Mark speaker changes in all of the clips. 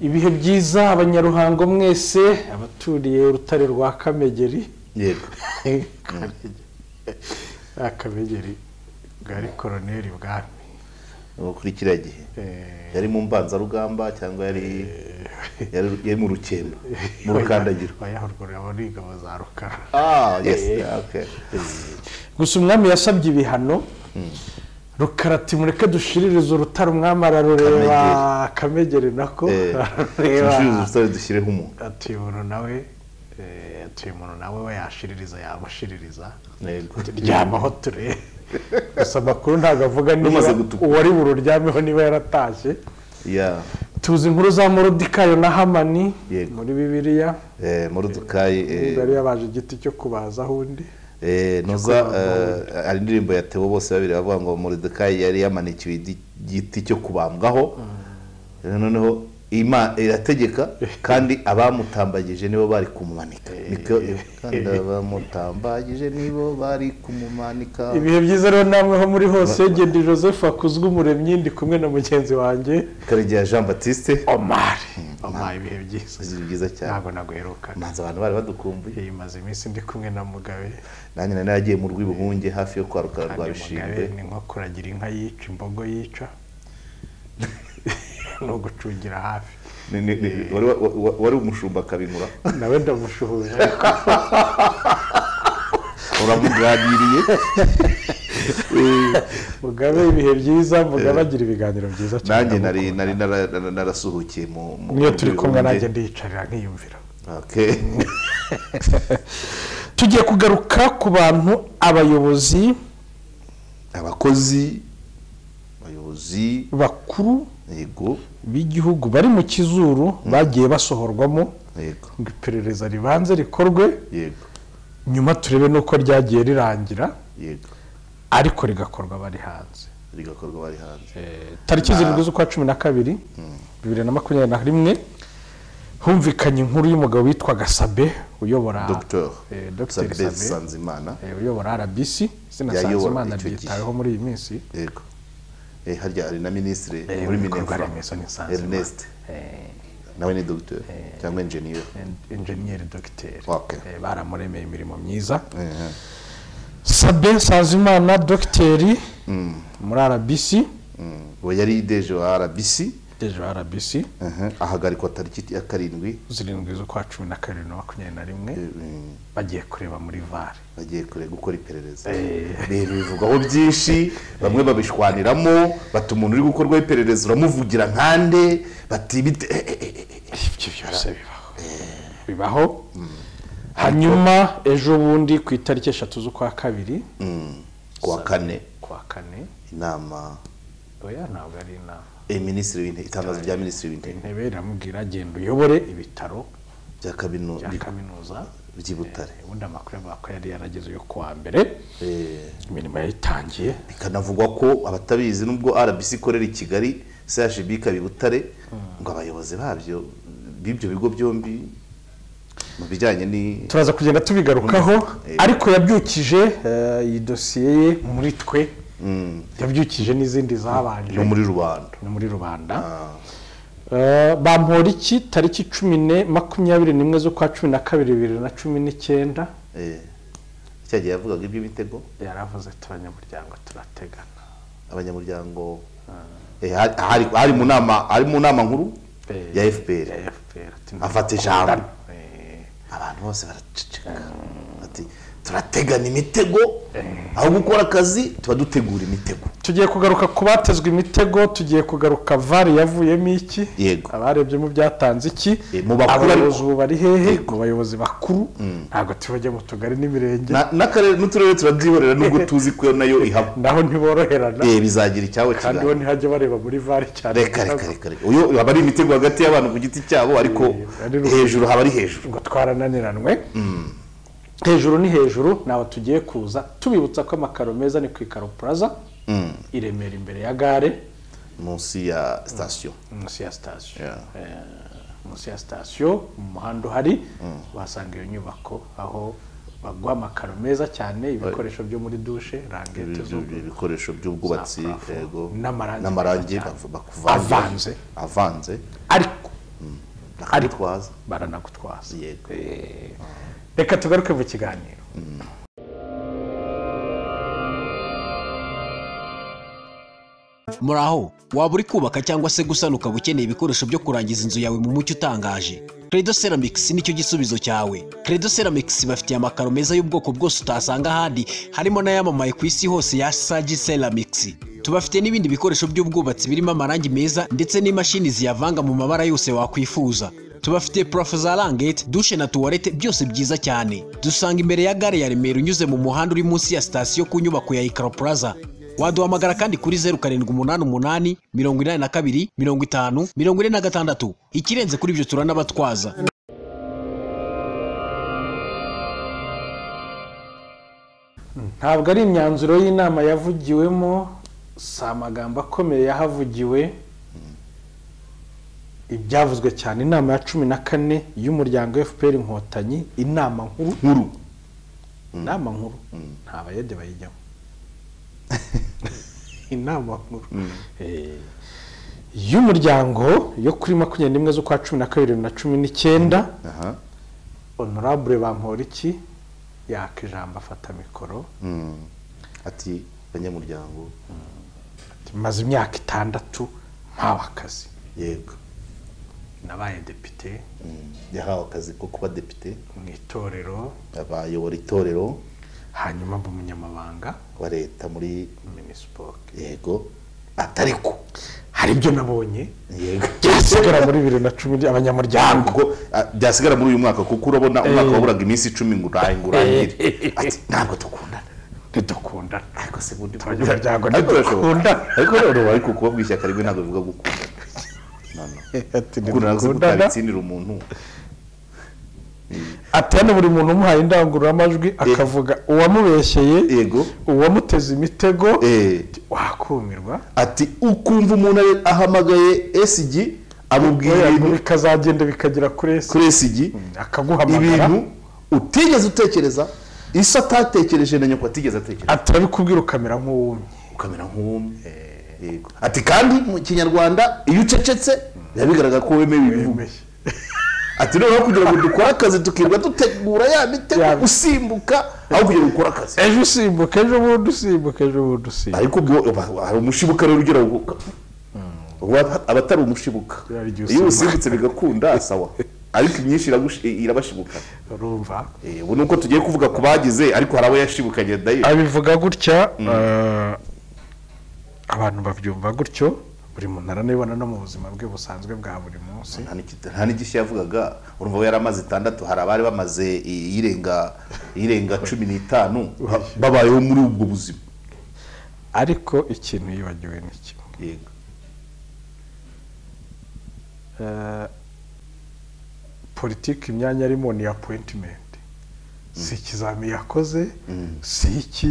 Speaker 1: ibihe byiza abanyaruhango mwese abaturiye urutare rwa Kamegeri
Speaker 2: yego
Speaker 1: Kamegeri gari koroneri bwami
Speaker 2: ukurikira gihe yari mu mbanza rugamba cyangwa yari mu rukemba mu rukandagiro
Speaker 1: bayahurgura abariga bazaruka
Speaker 2: yes okay
Speaker 1: gusa umwami yasabye ibihano rukarati mureke dushiririze urutare umwami ararureba Kamegeri nako
Speaker 2: dushiririze dushyireho umuntu
Speaker 1: ati umuntu nawe we yashiririza yamushiririza ryamaho ture gusa amakuru ntabwo avuga niba uwari bururyameho niba yaratashye tuzi inkuru za Moridekayi na Hamani muri Bibiliya
Speaker 2: Moridekayi
Speaker 1: yari yabaje igiti cyo kubazaho undi
Speaker 2: noza ari indirimbo yatewe bose babiri bavuga ngo Moridekayi yari yamanikiwe igiti cyo kubambwaho noneho Imana irategeka kandi abamutambagije nibo bari kumumanika kandi abamutambagije nibo bari kumumanika
Speaker 1: ibihe byiza rero namwe ho muri hose Gedi Joseph akuzwe umuremyi ndi kumwe na mugenzi wanjye
Speaker 2: Karegeya Jean Baptiste
Speaker 1: Omar ibihe
Speaker 2: byiza cyane
Speaker 1: ntabwo naguheruka
Speaker 2: manza abantu bari badukumbuye
Speaker 1: imaze iminsi ndi kumwe na Mugabe
Speaker 2: nanjye nari nagiye mu rw'ibuhunge hafi yo kwa Rukara rwa Bishimbe
Speaker 1: ni nko kuragira inka yica imbogo yica no gucungira hafi
Speaker 2: wari umushumba kabinkura
Speaker 1: nawe ndamushuhuje
Speaker 2: uramuganiriye
Speaker 1: Mugabe ibihe byiza Mugabe agira ibiganiro byiza
Speaker 2: cyane nari narasuhukiye mu
Speaker 1: niyo turi kumwe nanjye ndiyicarira nkiyumvira
Speaker 2: okay
Speaker 1: tugiye kugaruka ku bantu abayobozi
Speaker 2: abakozi
Speaker 1: bakuru
Speaker 2: yego
Speaker 1: b'igihugu bari mu kizuru bagiye basohorwamo
Speaker 2: yego
Speaker 1: iperereza ribanze rikorwe
Speaker 2: yego
Speaker 1: nyuma turebe nuko ryagiye rirangira
Speaker 2: yego
Speaker 1: ariko rigakorwa bari hanze tariki 7 z'ukwa 12 2021 humvikanye inkuru y'umugabo witwa Sabe uyobora
Speaker 2: Dr. Sanzimana
Speaker 1: uyobora RBC Sanzimana byitayeho muri iyi minsi
Speaker 2: yego harya ari na ministre muri Minefra Ernest nawe ni docteur cyangwa engineer
Speaker 1: docteur baramuremeye imirimo myiza Sabe Sanzimana docteur muri RBC
Speaker 2: we yari deje wa RBC ahagarikwa tariki ya 7
Speaker 1: z'ukwa 12/2021 bagiye kureba muri VAR
Speaker 2: bagiye gukora iperereza bivugaho byinshi bamwe babishwaniramo bati umuntu uri gukorwa iperereza uramuvugira nkande bati ibyo
Speaker 1: byose bibaho hanyuma ejo bundi ku itariki 3 z'ukwa 2
Speaker 2: kwa kane
Speaker 1: inama oya ntabwo ari inama
Speaker 2: Minisitiri w'Intebe itangazo rya Minisitiri w'Intebe
Speaker 1: intebe iramubwira genda uyobore ibitaro
Speaker 2: bya
Speaker 1: kaminuza
Speaker 2: by'Ibutare
Speaker 1: ubundi amakuru y'abako yari yarageze yo kuwa mbere imirimo yayitangiye
Speaker 2: bikanavugwa ko abatabizi nubwo RBC ikorera i Kigali CHB Butare ngo abayobozi babyo b'ibyo bigo byombi mu bijyanye ni
Speaker 1: turaza kugenda tubigarukaho ariko yabyukije iyi dosiye ye muri twe yabyukije n'izindi zabanje
Speaker 2: no muri rubanda
Speaker 1: bampora iki tariki 21 z'ukwa 12 2019
Speaker 2: cyagiye yavugaga ibyo bitego
Speaker 1: yaravuze abanyamuryango turategana
Speaker 2: abanyamuryango hari mu nama nkuru ya FPR afata ijambo abantu bose baraceceka ati turategana imitego aho gukora akazi tuba dutegura imitego
Speaker 1: tugiye kugaruka ku batezwe imitego tugiye kugaruka VAR yavuyemo iki abarebye mu byatanze iki abayobozi bari hehe mu bayobozi bakuru ntago tubajye mu tugari n'imirenge
Speaker 2: n'akarere n'uturere turabyihorera nubwo tuzi ko nayo ihaba
Speaker 1: naho ntiboroherana
Speaker 2: bizagira icyawe
Speaker 1: kandi ho ntihajye bareba muri VAR cyane
Speaker 2: reka uyo aba ari imitego hagati y'abantu ku giti cyabo ariko hejuru haba ari hejuru
Speaker 1: ngo twarananiranwe hejuru ni hejuru naho tugiye kuza tubibutsa ko amakaro meza ni ku Ikaro Plaza iremera imbere ya gare
Speaker 2: munsi ya station
Speaker 1: mu muhanda hari basanga iyo nyubako aho bagwa amakaro meza cyane ibikoresho byo muri douche rangete zo
Speaker 2: ibikoresho by'ubwubatsi yego
Speaker 1: n'amarangi
Speaker 2: avanze
Speaker 1: ariko baranagutwaza reka tugaruke mu kiganiro.
Speaker 3: Muraho, waba uri kubaka cyangwa se gusana ukaba ukeneye ibikoresho byo kurangiza inzu yawe mu mucyo utangaje. Credo Ceramics nicyo gisubizo cyawe. Credo Ceramics bafitiye amakaro meza y'ubwoko bwose utasanga ahandi, harimo n'ayamamaye ku isi hose ya Sagi Ceramics. Tubafite n'ibindi bikoresho by'ubwubatsi birimo amarangi meza ndetse n'imashini ziyavanga mu mabara yose wakwifuza. Tubafite plafo za rangete, douche na toilette byose byiza cyane. Dusanga imbere ya gare ya Remera unyuze mu muhanda uri munsi ya station ku nyubako ya Icaro Plaza. Waduhamagara kandi kuri 0788 82 50 46. Ikirenze kuri ibyo turanabatwaza.
Speaker 1: Ntabwo ari imyanzuro y'inama yavugiwemo, si amagambo akomeye yahavugiwe. Ibyavuzwe cyane inama ya 14 y'umuryango FPR Inkotanyi, inama nkuru ntabayede bayijyamo. Inama nkuru y'umuryango yo kuri 21 z'ukwa 12 na 19. Honorable Bamporiki yaka ijambo afata mikoro
Speaker 2: ati banyamuryango
Speaker 1: maze imyaka 6 mpawe akazi.
Speaker 2: Yego,
Speaker 1: nabaye depite.
Speaker 2: yahawe akazi ko kuba depite
Speaker 1: mu itorero,
Speaker 2: abayobora itorero,
Speaker 1: hanyuma mba umunyamabanga
Speaker 2: wa leta muri
Speaker 1: municipal.
Speaker 2: Yego, atariko
Speaker 1: hari ibyo nabonye.
Speaker 2: Yego,
Speaker 1: byasigara muri 2010 abanyamuryango
Speaker 2: byasigara muri uyu mwaka kuko urabona umwaka waburaga iminsi 10 ngurangire. Ati ntabwo dukundana ariko se bundi
Speaker 1: abanyamuryango dukundana
Speaker 2: ariko rero bari kukuba bwishyaka rimwe ntabwo bivuga gukundana. Gukundana gutsindira umuntu.
Speaker 1: Atene buri muntu umuhaye indangururamajwi akavuga uwamubeshyeye,
Speaker 2: yego,
Speaker 1: uwamuteze imitego, wakumirwa.
Speaker 2: Ati ukumva umuntu ahamagaye SG amubwira ibintu
Speaker 1: bikazagenda bikagira kuri
Speaker 2: SG
Speaker 1: akaguhamagara
Speaker 2: ibintu utigeze utekereza, isa atatekereje na nyoko atigeze atekereza.
Speaker 1: Atabikubwira ukamera nk'uwumye.
Speaker 2: Yego. Ati kandi mu Kinyarwanda iyo ucecetse yabigaragara ko wemeye ibivuga. Ati rero kugira ngo dukora akazi tukirwa dutegura ya mitego usimbuka aho kugira gukora akazi.
Speaker 1: Ejo usimbuka, ejo bundi usimbuka, ejo bundi usimbuka.
Speaker 2: Ariko hari umushibuka rero ugira ngo abatari umushibuka. Iyo usimbutse bigakunda sawa. Ariko imyinshi irabashibuka.
Speaker 1: Urumva?
Speaker 2: Ubu nuko tugiye kuvuga kubagize ariko harabo yashibukanye dayi.
Speaker 1: Abivuga gutya abantu bavyumva gutyo, buri muntu aranibona no mu buzima bwe busanzwe bwa buri munsi.
Speaker 2: Nta n'igishya yavugaga, urumva we yaramaze 6, hari abari bamaze irenga 15 babayeho muri ubwo buzima.
Speaker 1: Ariko ikintu yibagiwe ni kimwe.
Speaker 2: Yego.
Speaker 1: Politiki imyanya arimo ni appointment. Si ikizami yakoze, si iki,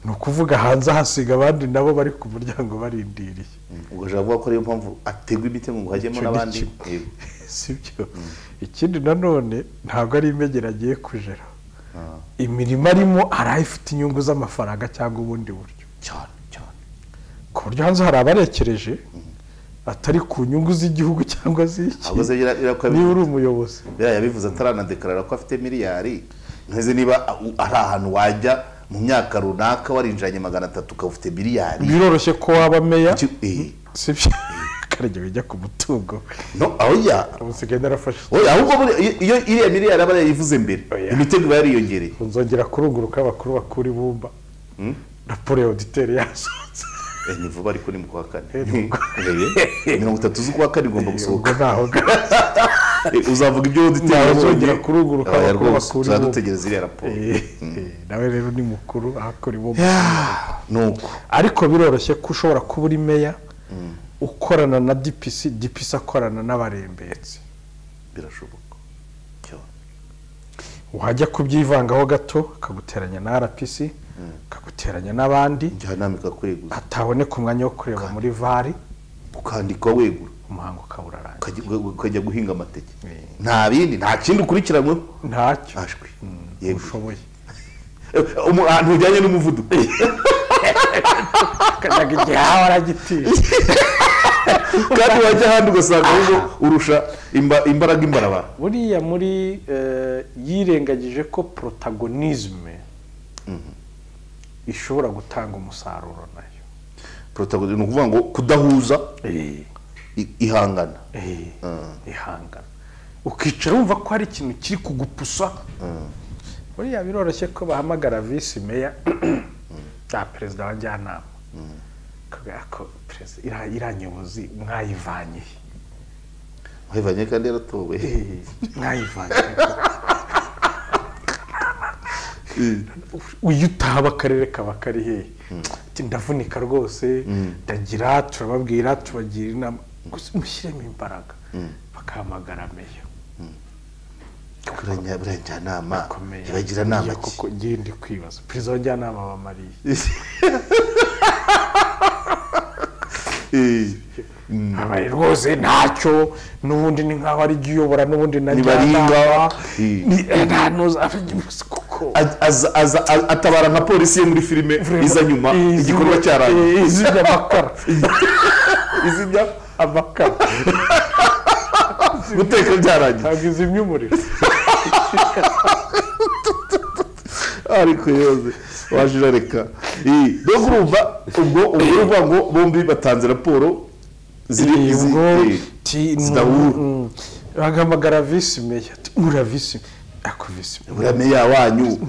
Speaker 1: ni ukuvuga hanze hasiga abandi nabo bari ku muryango barindiriye.
Speaker 2: Ugaje avuga ko ariyo mpamvu ategwa imitego ngo hajyemo n'abandi.
Speaker 1: Sibyo. Ikindi nanone ntabwo ari imegera agiye kujera. Imirimo arimo arayifite inyungu z'amafaranga cyangwa ubundi buryo.
Speaker 2: Cyane.
Speaker 1: Ku buryo hanze hari abarekereje atari ku nyungu z'igihugu cyangwa z'iki. Niba uri umuyobozi.
Speaker 2: Yabivuze ataranadekarara ko afite miliyari. Neze niba ari ahantu wajya mu myaka runaka warinjanye 300 ukafite miliyari.
Speaker 1: Biroroshye ko waba meya. Sibyo. Karege bijya ku mutungo.
Speaker 2: No, oya.
Speaker 1: Ubusigaye narafashe.
Speaker 2: Oya, ahubwo iyo iriya miliyari aba yayivuze mbere. Imitego bari yongereye.
Speaker 1: Unzongera kurunguruka abakuru bakuri bumba. Raporo ya auditeur yasohotse.
Speaker 2: Ni vuba ariko ni mu kwa 4. 30 z'ukwa 4 igomba gusohoka.
Speaker 1: Naho.
Speaker 2: Uzavuga ibyo auditeur
Speaker 1: uzongera kuruguruka abakuru bakuri.
Speaker 2: Tuzadutegereza iriya raporo.
Speaker 1: Nawe rero ni mukuru akora bumba.
Speaker 2: Nuko.
Speaker 1: Ariko biroroshye ko ushobora kuba uri meya ukorana na DPC akorana n'abarembetsi.
Speaker 2: Birashoboka.
Speaker 1: Wajya kubyivangaho gato akaguteranya na RPC, akaguteranya n'abandi.
Speaker 2: Njyanamika kweguza.
Speaker 1: Ataboneka umwanya wo kureba muri vari.
Speaker 2: Ukandikwa wegura.
Speaker 1: Umuhango kaburaranye.
Speaker 2: Ukajya guhinga amateke. Nta bindi, nta kindi ukurikiranwe.
Speaker 1: Ntacyo.
Speaker 2: Ashwi.
Speaker 1: Yego ushoboye.
Speaker 2: Ahantu ujyanye n'umuvuduko.
Speaker 1: Kajaga igihawa aragitisha.
Speaker 2: kandi wajya ahandi ugasanga ahubwo urusha imbaraga imbarabara.
Speaker 1: Buriya muri yirengagije ko protagonisme ishobora gutanga umusaruro nayo.
Speaker 2: Protagonisme ni ukuvuga ngo kudahuza ihangana.
Speaker 1: Ihangana ukicara wumva ko hari ikintu kiri kugupusa. Buriya biroroshye ko bahamagara vice meya ya perezida wa njyanama kaga ko perezida iranyobozi mwayivanye
Speaker 2: kandi yaratowe
Speaker 1: mwayivanye uyutaba akarere kaba kari he ndavunika rwose ndagira turababwira tubagira inama mushyiremo imbaraga bakahamagara meya
Speaker 2: buriya njyanama bagira nama
Speaker 1: kuko ngiye ndi kwibaza perezida wa njyanama bamariye abaye rwose ntacyo n'ubundi ni nkaho ari giyobora n'ubundi na
Speaker 2: njyanama atabara nka polisi muri filime iza nyuma igikorwa cyarangiye
Speaker 1: izibya amakara izibya amakara
Speaker 2: guteka byarangiye
Speaker 1: ntabwo izimya umuriro
Speaker 2: ariko yoze waje urareka no kurumva ubwo uvuga ngo bombi batanze raporo
Speaker 1: zidahura bagamagara vice meya mura vice ako vice
Speaker 2: mura meya wanyu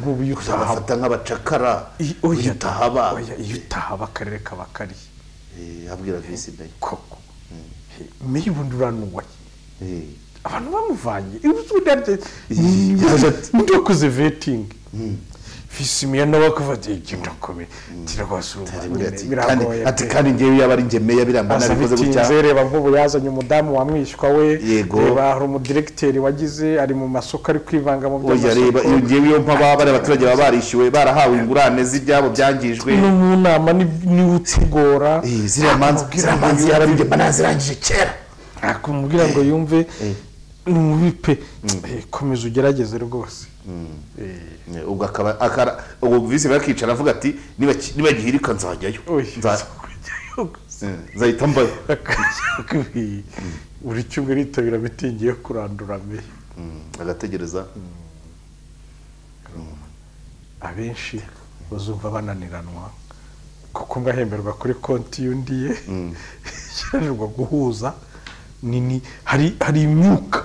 Speaker 2: uzabafata nk'abacakara
Speaker 1: uyitahaba akarere kaba kari
Speaker 2: abwira vice meya
Speaker 1: koko meya ubundi uranuwaye abantu bamuvanye undi wakoze vetting vice meya nawe akafata ikintu akomeye
Speaker 2: kandi ngewe yaba ari nge meya biramba nabikoze gutya
Speaker 1: reba nk'ubu yazanye umudamu wamwishywa we reba hari umudiregiteri wagize ari mu masoko ari kwivanga mu
Speaker 2: by'amasoko reba iyo ngewe iyo mpaba bari abaturage baba barishyuwe barahawe ingurane z'ibyabo byangijwe
Speaker 1: no mu nama niwe utugora
Speaker 2: ziriya manzi yarabije banazirangije kera
Speaker 1: akumubwira ngo yumve nubipe komeza ugerageze rwose
Speaker 2: ubwo akaba ubwo vice bakicara avuga ati nibagihirika nzajyayo nzahita mbayo
Speaker 1: buri cyumwe ritabira mitingi yo kurandura meya
Speaker 2: agategereza
Speaker 1: abenshi bazumva bananiranwa kuko ngahemberwa kuri konti y'undiye cyanirwa guhuza nini hari imyuka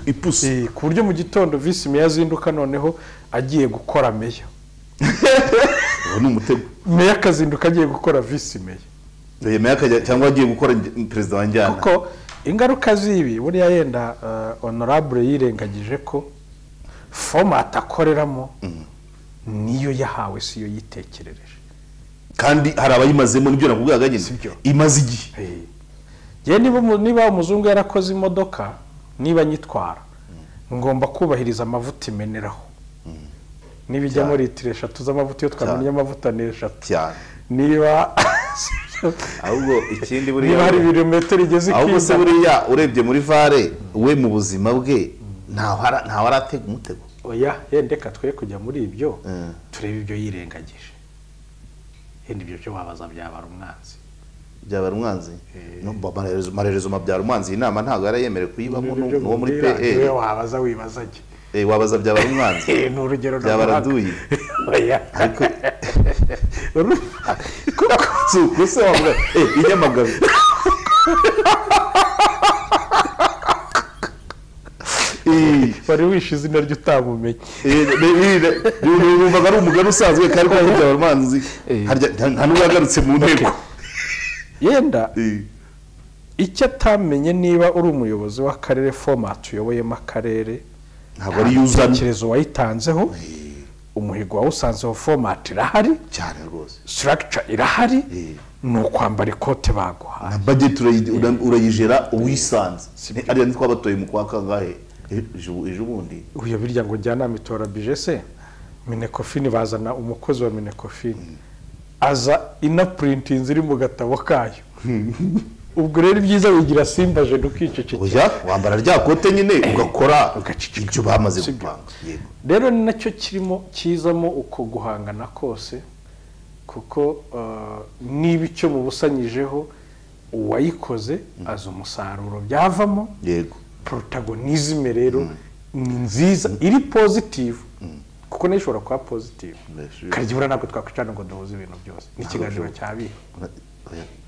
Speaker 1: ipusi ku buryo mu gitondo vice meya azinduka noneho agiye gukora meya
Speaker 2: ni umutego
Speaker 1: meya akazinduka agiye gukora vice meya
Speaker 2: meya cyangwa agiye gukora perezida wa njyana
Speaker 1: kuko ingaruka z'ibi buriya yenda honorable yirengagije ko format akoreramo niyo yahawe siyo yitekerereje
Speaker 2: kandi hari abayimazemo nibyo nakubwaga nyine imaze igihe
Speaker 1: niba umuzungu yarakoze imodoka niba nyitwara ngomba kubahiriza amavuta imeneraho nibijyamo litiro 3 z'amavuta iyo twamenye amavuta ni 3 niba
Speaker 2: ahubwo ikindi buriya
Speaker 1: niba hari ibirometero igeze
Speaker 2: ahubwo se buriya urebye muri vare we mu buzima bwe ntaho aratega umutego
Speaker 1: oya yendeka twe kujya muri ibyo turebe ibyo yirengagije yenda ibyo byo wabaza byabara umwanzi
Speaker 2: no marerezo mabyara umwanzi inama ntago yarayemerewe kuyibamo no muri
Speaker 1: PE wabaza wibazaje
Speaker 2: wabaza byabara umwanzi
Speaker 1: ni urugero
Speaker 2: byabaraduye
Speaker 1: oya
Speaker 2: ariko kuko se wavuga inyamagabe
Speaker 1: bari wishe izina ry'utamumenye
Speaker 2: numvaga ari umugani usanzwe kandi ko byabara umwanzi nta n'uwagarutse mu ntego
Speaker 1: yenda icyo atamenye niba uri umuyobozi w'akarere format uyoboyemo akarere
Speaker 2: ntabwo ari yuzanye
Speaker 1: icyerekezo wayitanzeho umuhigo wawusanzeho format irahari
Speaker 2: cyane rwose
Speaker 1: structure irahari ni ukwambara ikote baguhaye
Speaker 2: na budget urayijera uwisanze ariya ntitwabatoye mu kwa kangahe ejo bundi
Speaker 1: uyo birya ngo njyana mitora bijese Minecofin bazana umukozi wa Minecofin aza ina printing iri mu gatabo kayo ubwo rero byiza wigira simbaje dukiceceke
Speaker 2: oya wambara rya kote nyine ugakora icyo bamaze gupanga
Speaker 1: rero ni nacyo kirimo kizamo uko guhangana kose kuko niba icyo mubusanyijeho uwayikoze azi umusaruro byavamo
Speaker 2: yego
Speaker 1: protagonisme rero ni nziza iri positive kuko nayo ishobora kuba positive karigibura ntabwo twakwicana ngo duhuze ibintu byose ni ikiganiro cyabihe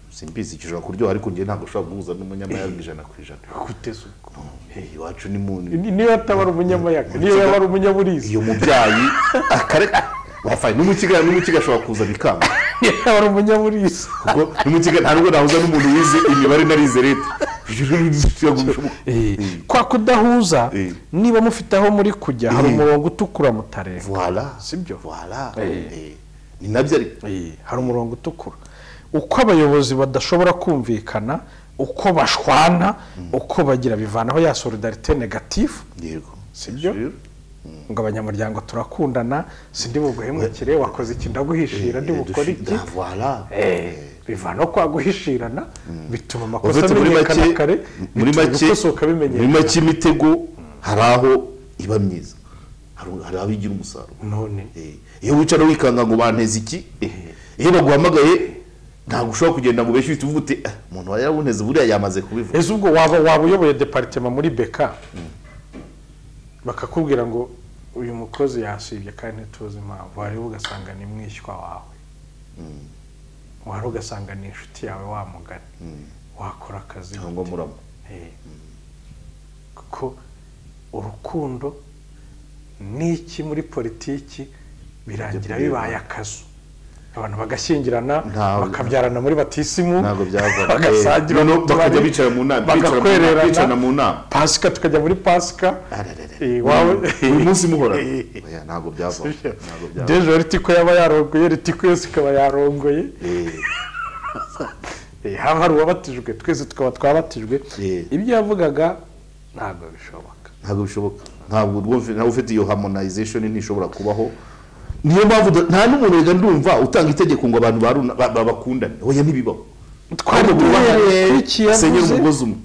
Speaker 2: simbizi kishobora kuryoha ariko ngiye ntabwo ushobora guhuza n'umunyamayaga 100%
Speaker 1: kuteza uko
Speaker 2: iwacu ni muntu
Speaker 1: niyo atabara umunyamayaga niyo yabara umunyaburizi
Speaker 2: iyo mubyayi akareka wafaye n'umukiga ashobora kuza bikanga
Speaker 1: yabara umunyaburizi
Speaker 2: kuko n'umukiga ntabwo nahuza n'umuntu wize imibare narize leta
Speaker 1: kwa kudahuza niba mufite aho muri kujya hari umurongo utukura mutarenga
Speaker 2: voilà
Speaker 1: sibyo
Speaker 2: voilà ni nabyo ari
Speaker 1: hari umurongo utukura uko abayobozi badashobora kumvikana uko bashwana uko bagira bivanaho ya solidarité negative
Speaker 2: yego
Speaker 1: sibyo ngo abanyamuryango turakundana sindi buguhemukire wakoze iki ndaguhishira ndi bukora iki
Speaker 2: voilà
Speaker 1: bivana kwa guhishirana bituma amakosa amenyekana kare
Speaker 2: muri make imitego hari aho iba myiza hari aho igira umusaruro
Speaker 1: none
Speaker 2: iyo wicara wikanga ngo banteze iki iyo baguhamagaye ntabwo ushobora kugenda ngo beshyuye tuvuga uti umuntu wari yabunteze buriya yamaze kubivuga
Speaker 1: ese ubwo waba uyoboye departement muri beka bakakubwira ngo uyu mukozi yasibye kandi ntituzi impamvu wari ugasanga ni mwishywa wawe wari ugasanga ni inshuti yawe wamugana wakora akazi
Speaker 2: ngo muramo
Speaker 1: kuko urukundo n'iki muri politiki birangira bibaye akazu abantu bagashyingirana bakabyarana muri batisimu
Speaker 2: ntabwo byava
Speaker 1: bagasangira
Speaker 2: bakajya bicara mu nama
Speaker 1: pasika tukajya muri pasika
Speaker 2: uyu munsi muhora ntabwo byava
Speaker 1: dejo ritiko yaba yarongoye ritiko yose ikaba yarongoye haba hari uwabatijwe twese tukaba twabatijwe ibyo yavugaga ntabwo bishoboka
Speaker 2: ntabwo ufite iyo harmonization ntishobora kubaho niyo mpamvu nta n'umuntu wega ndumva utanga itegeko ngo abantu babakundane oya ntibibaho
Speaker 1: twari
Speaker 2: senyera umugozi umwe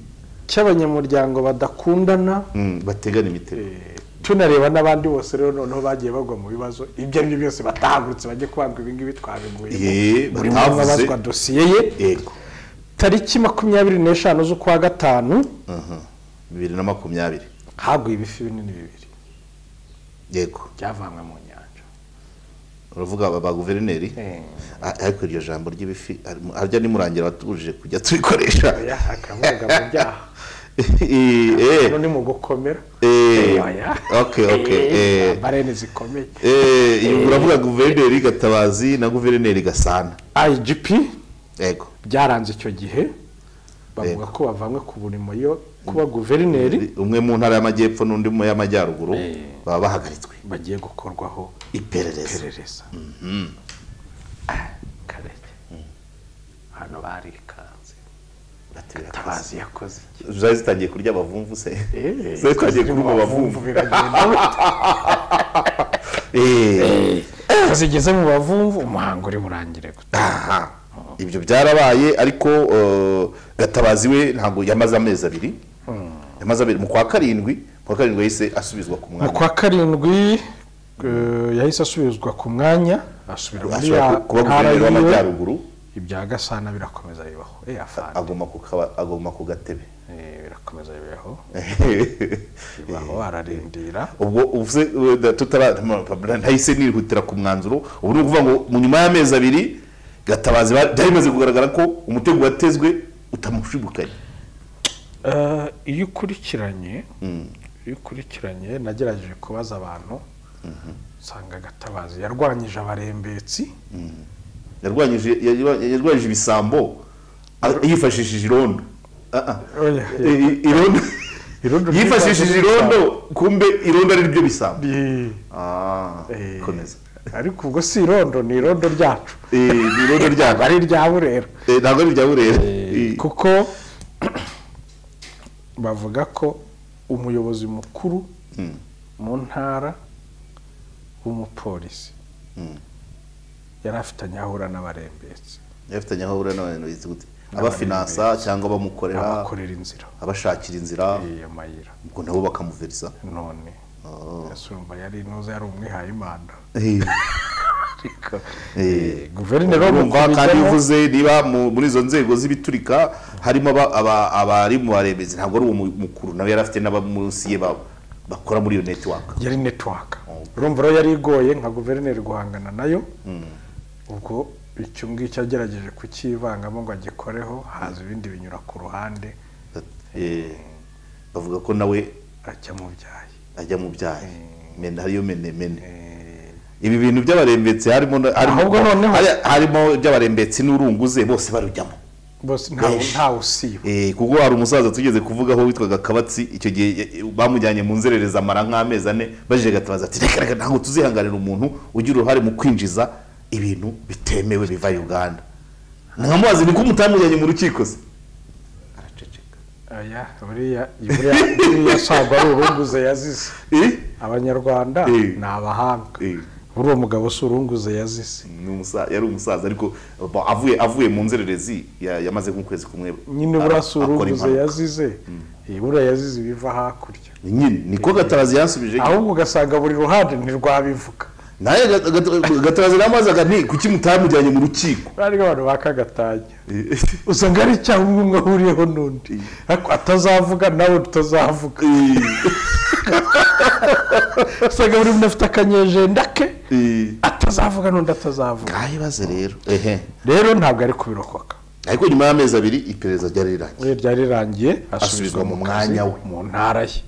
Speaker 1: cy'abanyamuryango badakundana
Speaker 2: bategana imitego
Speaker 1: tunareba n'abandi bose rero noneho bagiye bagwa mu bibazo ibyo ari byo byose batahagurutse bajye kubanga ibi ngibi twabiguye buri muntu abazwa dosiye ye tariki 25 z'ukwa gatanu
Speaker 2: 2020
Speaker 1: haguye ibifi binini bibiri
Speaker 2: yego
Speaker 1: byavanywe mu nyanja
Speaker 2: uravuga aba guverineri ariko iryo jambo ry'ibifi harya nimurangira batubujije kujya tubikoresha
Speaker 1: akavuga mu byaha ni mu gukomera
Speaker 2: okay
Speaker 1: barene zikomeye
Speaker 2: uravuga guverineri Gatabazi na guverineri Gasana
Speaker 1: IGP
Speaker 2: yego
Speaker 1: byaranze icyo gihe bavuga ko bavanywe ku burimo yo kuba guverineri
Speaker 2: umwe mu ntara y'amajyepfo n'undi mu y'amajyaruguru baba bahagaritswe
Speaker 1: bagiye gukorwaho
Speaker 2: iperereza
Speaker 1: kareke hano barikanze Gatabazi yakoze
Speaker 2: zari zitangiye kurya abavumvu se zari zitangiye kurya abavumvu
Speaker 1: zigeze mu bavumvu umuhango uri burangire
Speaker 2: gutaha ibyo byarabaye ariko Gatabazi we ntabwo yamaze amezi abiri mu kwa karindwi yahise asubizwa ku mwanya
Speaker 1: mu kwa karindwi yahise asubizwa ku mwanya asubira muri
Speaker 2: ntara y'amajyaruguru
Speaker 1: ibya Gasana birakomeza bibaho
Speaker 2: agomba ku gatebe
Speaker 1: birakomeza bibaho ararindira
Speaker 2: ubwo uvuze ntahise nihutira ku mwanzuro ubu ni ukuvuga ngo mu nyuma y'amezi abiri Gatabazi byari bimaze kugaragara ko umutego watezwe utamushibukanye
Speaker 1: iyo ukurikiranye nagerageje kubaza abantu usanga Gatabazi yarwanyije abarembetsi
Speaker 2: yarwanyije ibisambo yifashishije irondo yifashishije irondo kumbe irondo ari ryo bisambo komeza
Speaker 1: ariko ubwo si irondo ni irondo ryacu
Speaker 2: ni irondo ryacu
Speaker 1: ari irya Burera
Speaker 2: ntabwo ari irya Burera
Speaker 1: kuko bavuga ko umuyobozi mukuru mu ntara w'umupolisi yari afitanye ahura n'abarembetsi
Speaker 2: yafitanye ahura n'abantu abafinansa cyangwa
Speaker 1: abakorera inzira
Speaker 2: abashakira inzira
Speaker 1: mayira
Speaker 2: ubwo nabo bakamuverisa
Speaker 1: none yasumba yari inoze yari umwihaye Imana guverineri
Speaker 2: urumva kandi uvuze niba muri izo nzego z'ibiturika harimo abari mu baremezi ntabwo ari umukuru nawe yari afite n'abamunsi ye bakora muri iyo network
Speaker 1: yari network urumva rero yari igoye nka guverineri guhangana nayo ubwo icyo ngicyo agerageje kukivangamo ngo agikoreho haza ibindi binyura ku ruhande
Speaker 2: bavuga ko nawe
Speaker 1: ajya mu byayi
Speaker 2: mena hariyo mene ibi bintu by'abarembetse harimo by'abarembetse n'urunguze bose barujyamo
Speaker 1: bose ntawe usiba
Speaker 2: kuko hari umusaza tugeze kuvugaho witwaga Kabatsi icyo gihe bamujyanye mu nzerereza amara nk'amezi 4 baje gatabaza ati reka ntabwo tuzihanganira umuntu ugira uruhare mu kwinjiza ibintu bitemewe biva Uganda nkamubaza niko mutamujyanye mu rukiko se araceceka
Speaker 1: buriya sagwa ari urunguze yazize abanyarwanda ni abahanga buri uwo mugabo si urunguze yazize
Speaker 2: yari umusaza ariko avuye mu nzererezi yamaze nk'ukwezi kumwe
Speaker 1: nyine buriya si urunguze yazize buriya yazize ibiva hakurya
Speaker 2: nyine niko Gatabazi yansubije
Speaker 1: ahubwo ugasanga buri ruhande ntirwabivuga
Speaker 2: naye Gatabazi namazaga nti kuki mutamujyanye mu rukiko
Speaker 1: bari abantu bakagatanya usanga ari cyangwa umwe ahuriyeho n'undi ariko atazavuga nawe tutazavuga usanga buri muntu afite akanyejenda ke atazavuga n'undi atazavuga
Speaker 2: ngahibaze
Speaker 1: rero ntabwo ari kubirokoka
Speaker 2: ariko nyuma y'amezi 2 iperereza
Speaker 1: ryari rirangiye
Speaker 2: asubizwa mu mwanya we
Speaker 1: mu ntara ye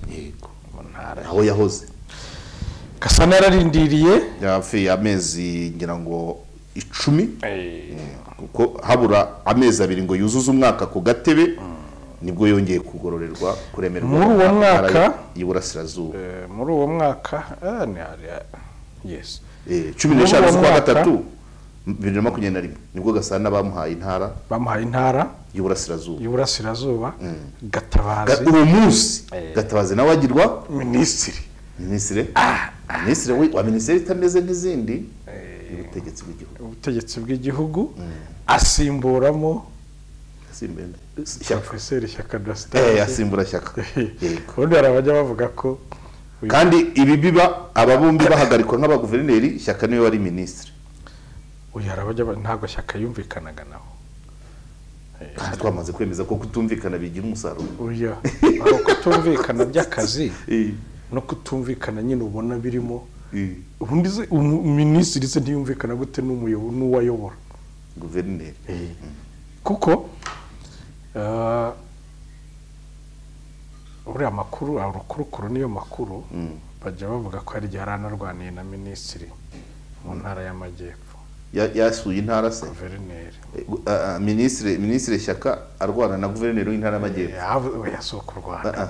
Speaker 2: aho yahoze
Speaker 1: Gasana yararindiriye
Speaker 2: yafiye amezi ngira ngo 10 kuko habura amezi 2 ngo yuzuze umwaka ku gatebe nibwo yongeye kugororerwa kuremerwa
Speaker 1: muri uwo mwaka
Speaker 2: y'Iburasirazuba
Speaker 1: muri uwo mwaka yes
Speaker 2: 15 z'ukwa 3 2021 nibwo Gasana bamuhaye intara y'Iburasirazuba
Speaker 1: Gatabazi
Speaker 2: uwo munsi Gatabazi nawe agirwa
Speaker 1: minisitiri
Speaker 2: wa minisiteri itameze nk'izindi
Speaker 1: ubutegetsi bw'igihugu asimburamo Professeur Shyaka Dasitari
Speaker 2: asimbura Shyaka
Speaker 1: ubundi hari abajya bavuga ko
Speaker 2: kandi ibi biba ababumbi bahagarikwa nk'abaguverineri Shyaka niwe wari minisitiri
Speaker 1: ntabwo Shyaka yumvikanaga naho
Speaker 2: kandi twamaze kwemeza ko kutumvikana bigira umusaruro
Speaker 1: aho kutumvikana by'akazi no kutumvikana nyine ubona birimo ubundi minisitiri se ntiyumvikana gute n'uwayobora
Speaker 2: guverineri
Speaker 1: kuko uriya makuru urukurukuru niyo makuru bajya bavuga ko hari igihe aranarwaniye na minisitiri mu ntara y'Amajyepfo
Speaker 2: yasuye intara se
Speaker 1: guverineri
Speaker 2: minisitiri Shyaka arwana na guverineri w'intara y'Amajyepfo
Speaker 1: yasuka u Rwanda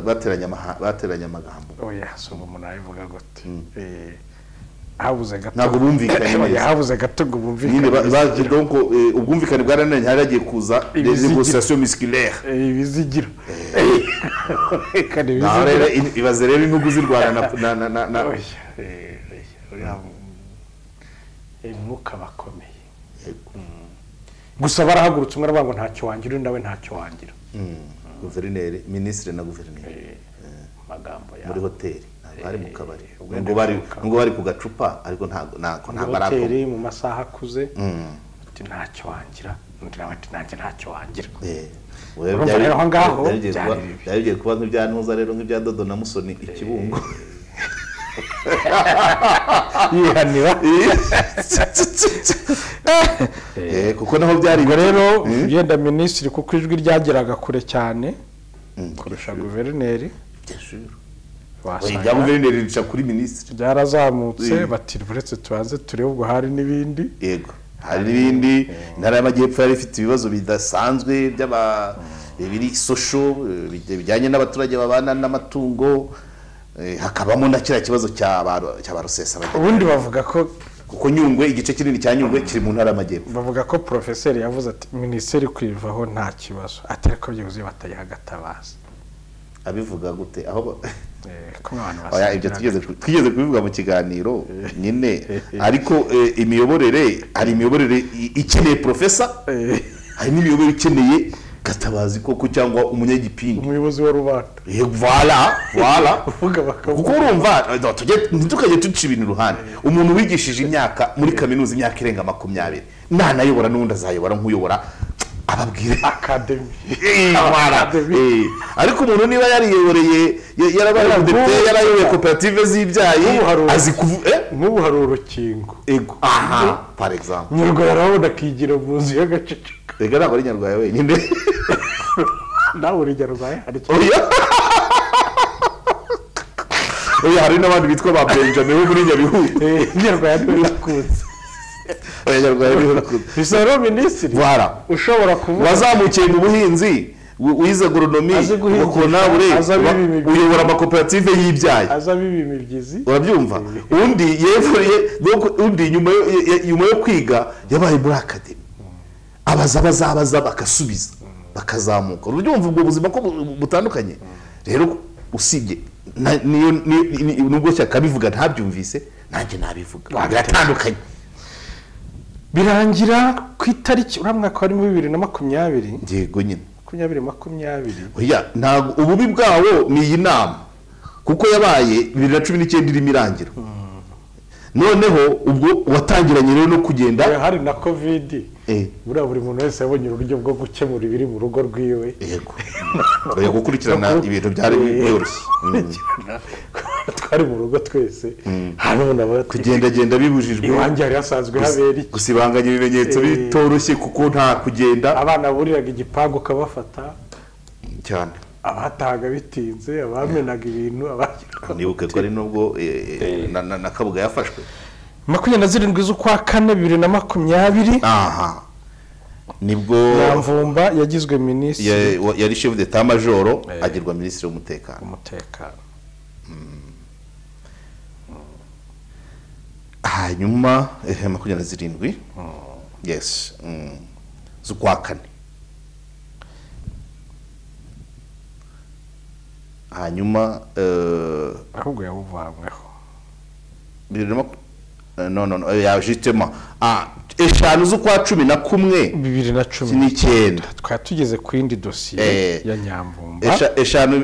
Speaker 2: bateranya amagambo
Speaker 1: yasuka umuntu ayivuga gute habuze gato
Speaker 2: ntabwo bumvikanye neza
Speaker 1: habuze gato ngo bumvikane
Speaker 2: donc ubwumvikane bwarananye haragiye kuza les négociations musculaires
Speaker 1: ibizigira
Speaker 2: kandi rero ibaze rero inugu zirwana na
Speaker 1: umwuka bakomeye gusa barahagurutse umwe aravuga ngo ntacyo wangira undi nawe ntacyo wangira
Speaker 2: guverineri minisitiri na guverineri
Speaker 1: magambo
Speaker 2: muri hoteli bari mu kabari ngo bari ku gacupa ariko ntabwo
Speaker 1: hoteli mu masaha akuze ati ntacyo wangira undi nawe ati nanjye ntacyo wangira rero aho ngaho
Speaker 2: byari kuba nk'ibya Ntuza rero nk'ibya Dodo na Musoni Ikibungo
Speaker 1: yihanira
Speaker 2: kuko naho byari
Speaker 1: rero yenda minisitiri kuko ijwi ryageraga kure cyane kurusha guverineri
Speaker 2: ya guverineri rica kuri minisitiri
Speaker 1: byarazamutse bati buretse tubanze turebe ubwo hari n'ibindi
Speaker 2: yego hari n'ibindi intara y'Amajyepfo yari ifite ibibazo bidasanzwe biri social bijyanye n'abaturage babana n'amatungo hakabamo na kiriya kibazo cy'abarusesa
Speaker 1: ubundi bavuga ko
Speaker 2: kuko Nyungwe igice kinini cya Nyungwe kiri mu ntara y'Amajyepfo
Speaker 1: bavuga ko professeur yavuze ati minisiteri kwivaho nta kibazo atari ko byibuze batayiha Gatabazi
Speaker 2: abivuga gute aho
Speaker 1: ibyo
Speaker 2: twigeze kubivuga mu kiganiro nyine ariko imiyoborere hari imiyoborere ikeneye professor hari n'imiyoborere ikeneye Gatabazi koko cyangwa umunyagipindi
Speaker 1: umuyobozi wa rubanda
Speaker 2: voilà kuko urumva ntitukajye tuca ibintu iruhande umuntu wigishije imyaka muri kaminuza imyaka irenga 20 nanayobora n'undi azayobora nk'uyobora ababwire
Speaker 1: academy
Speaker 2: ariko umuntu niba yariyoboreye yarabaye umudepite yarayoboye koperative z'ibyayi azi
Speaker 1: nk'ubu hari urukingo
Speaker 2: par exemple
Speaker 1: nyarwa yarabona akigira mu nzu y'agaceceka
Speaker 2: rega ntabwo ari nyarwaye wenyine
Speaker 1: nawe uri nyarwaye
Speaker 2: hari n'abandi bitwa ba Benjamin bo muri Nyabihu
Speaker 1: nyarwaye n'akunze bisaro minisitiri ushobora kuvuga
Speaker 2: wazamukiye mu buhinzi wize agronomy ukona uyobora amakoperative y'ibyayi
Speaker 1: aza bibimibyizi
Speaker 2: urabyumva undi yevuye undi nyuma yo kwiga yabaye muri academy abazabaza bakasubiza bakazamuka urubyumva ubwo buzima ko butandukanye rero usibye nubwo cyakabivuga ntabyumvise nanjye nabivuga biratandukanye
Speaker 1: birangira ku itariki uramwaka wari mu 2020
Speaker 2: yego nyine
Speaker 1: 2020
Speaker 2: ntabwo ububi bwawo ni iyi nama kuko yabaye 2019 irimo irangira noneho ubwo watangiranye rero no kugenda
Speaker 1: hari na covid buri muntu wese yabonye uburyo bwo gukemura ibiri mu rugo rwiwe
Speaker 2: yego bari gukurikirana ibintu byari byoroshye
Speaker 1: twari mu rugo twese hano nabo
Speaker 2: kugenda bibujijwe
Speaker 1: iwanjye hari hasanzwe habera iki
Speaker 2: gusibanganya ibimenyetso bitoroshye kuko nta kugenda
Speaker 1: abana buriraga igipangu kabafata
Speaker 2: cyane
Speaker 1: abataga bitinze abamenaga ibintu
Speaker 2: nibuke ko ari nubwo na Kabuga yafashwe
Speaker 1: 27 z'ukwa 4 2020
Speaker 2: nibwo
Speaker 1: Nyamvumba yagizwe minisitiri
Speaker 2: yari chef d'état major agirwa minisitiri w'umutekano hanyuma 27 yes z'ukwa 4 hanyuma
Speaker 1: ahubwo yabuvanyweho
Speaker 2: no ya justement eshanu z'ukwa 11
Speaker 1: 2019 twari tugeze ku yindi dosiye ya Nyamvumba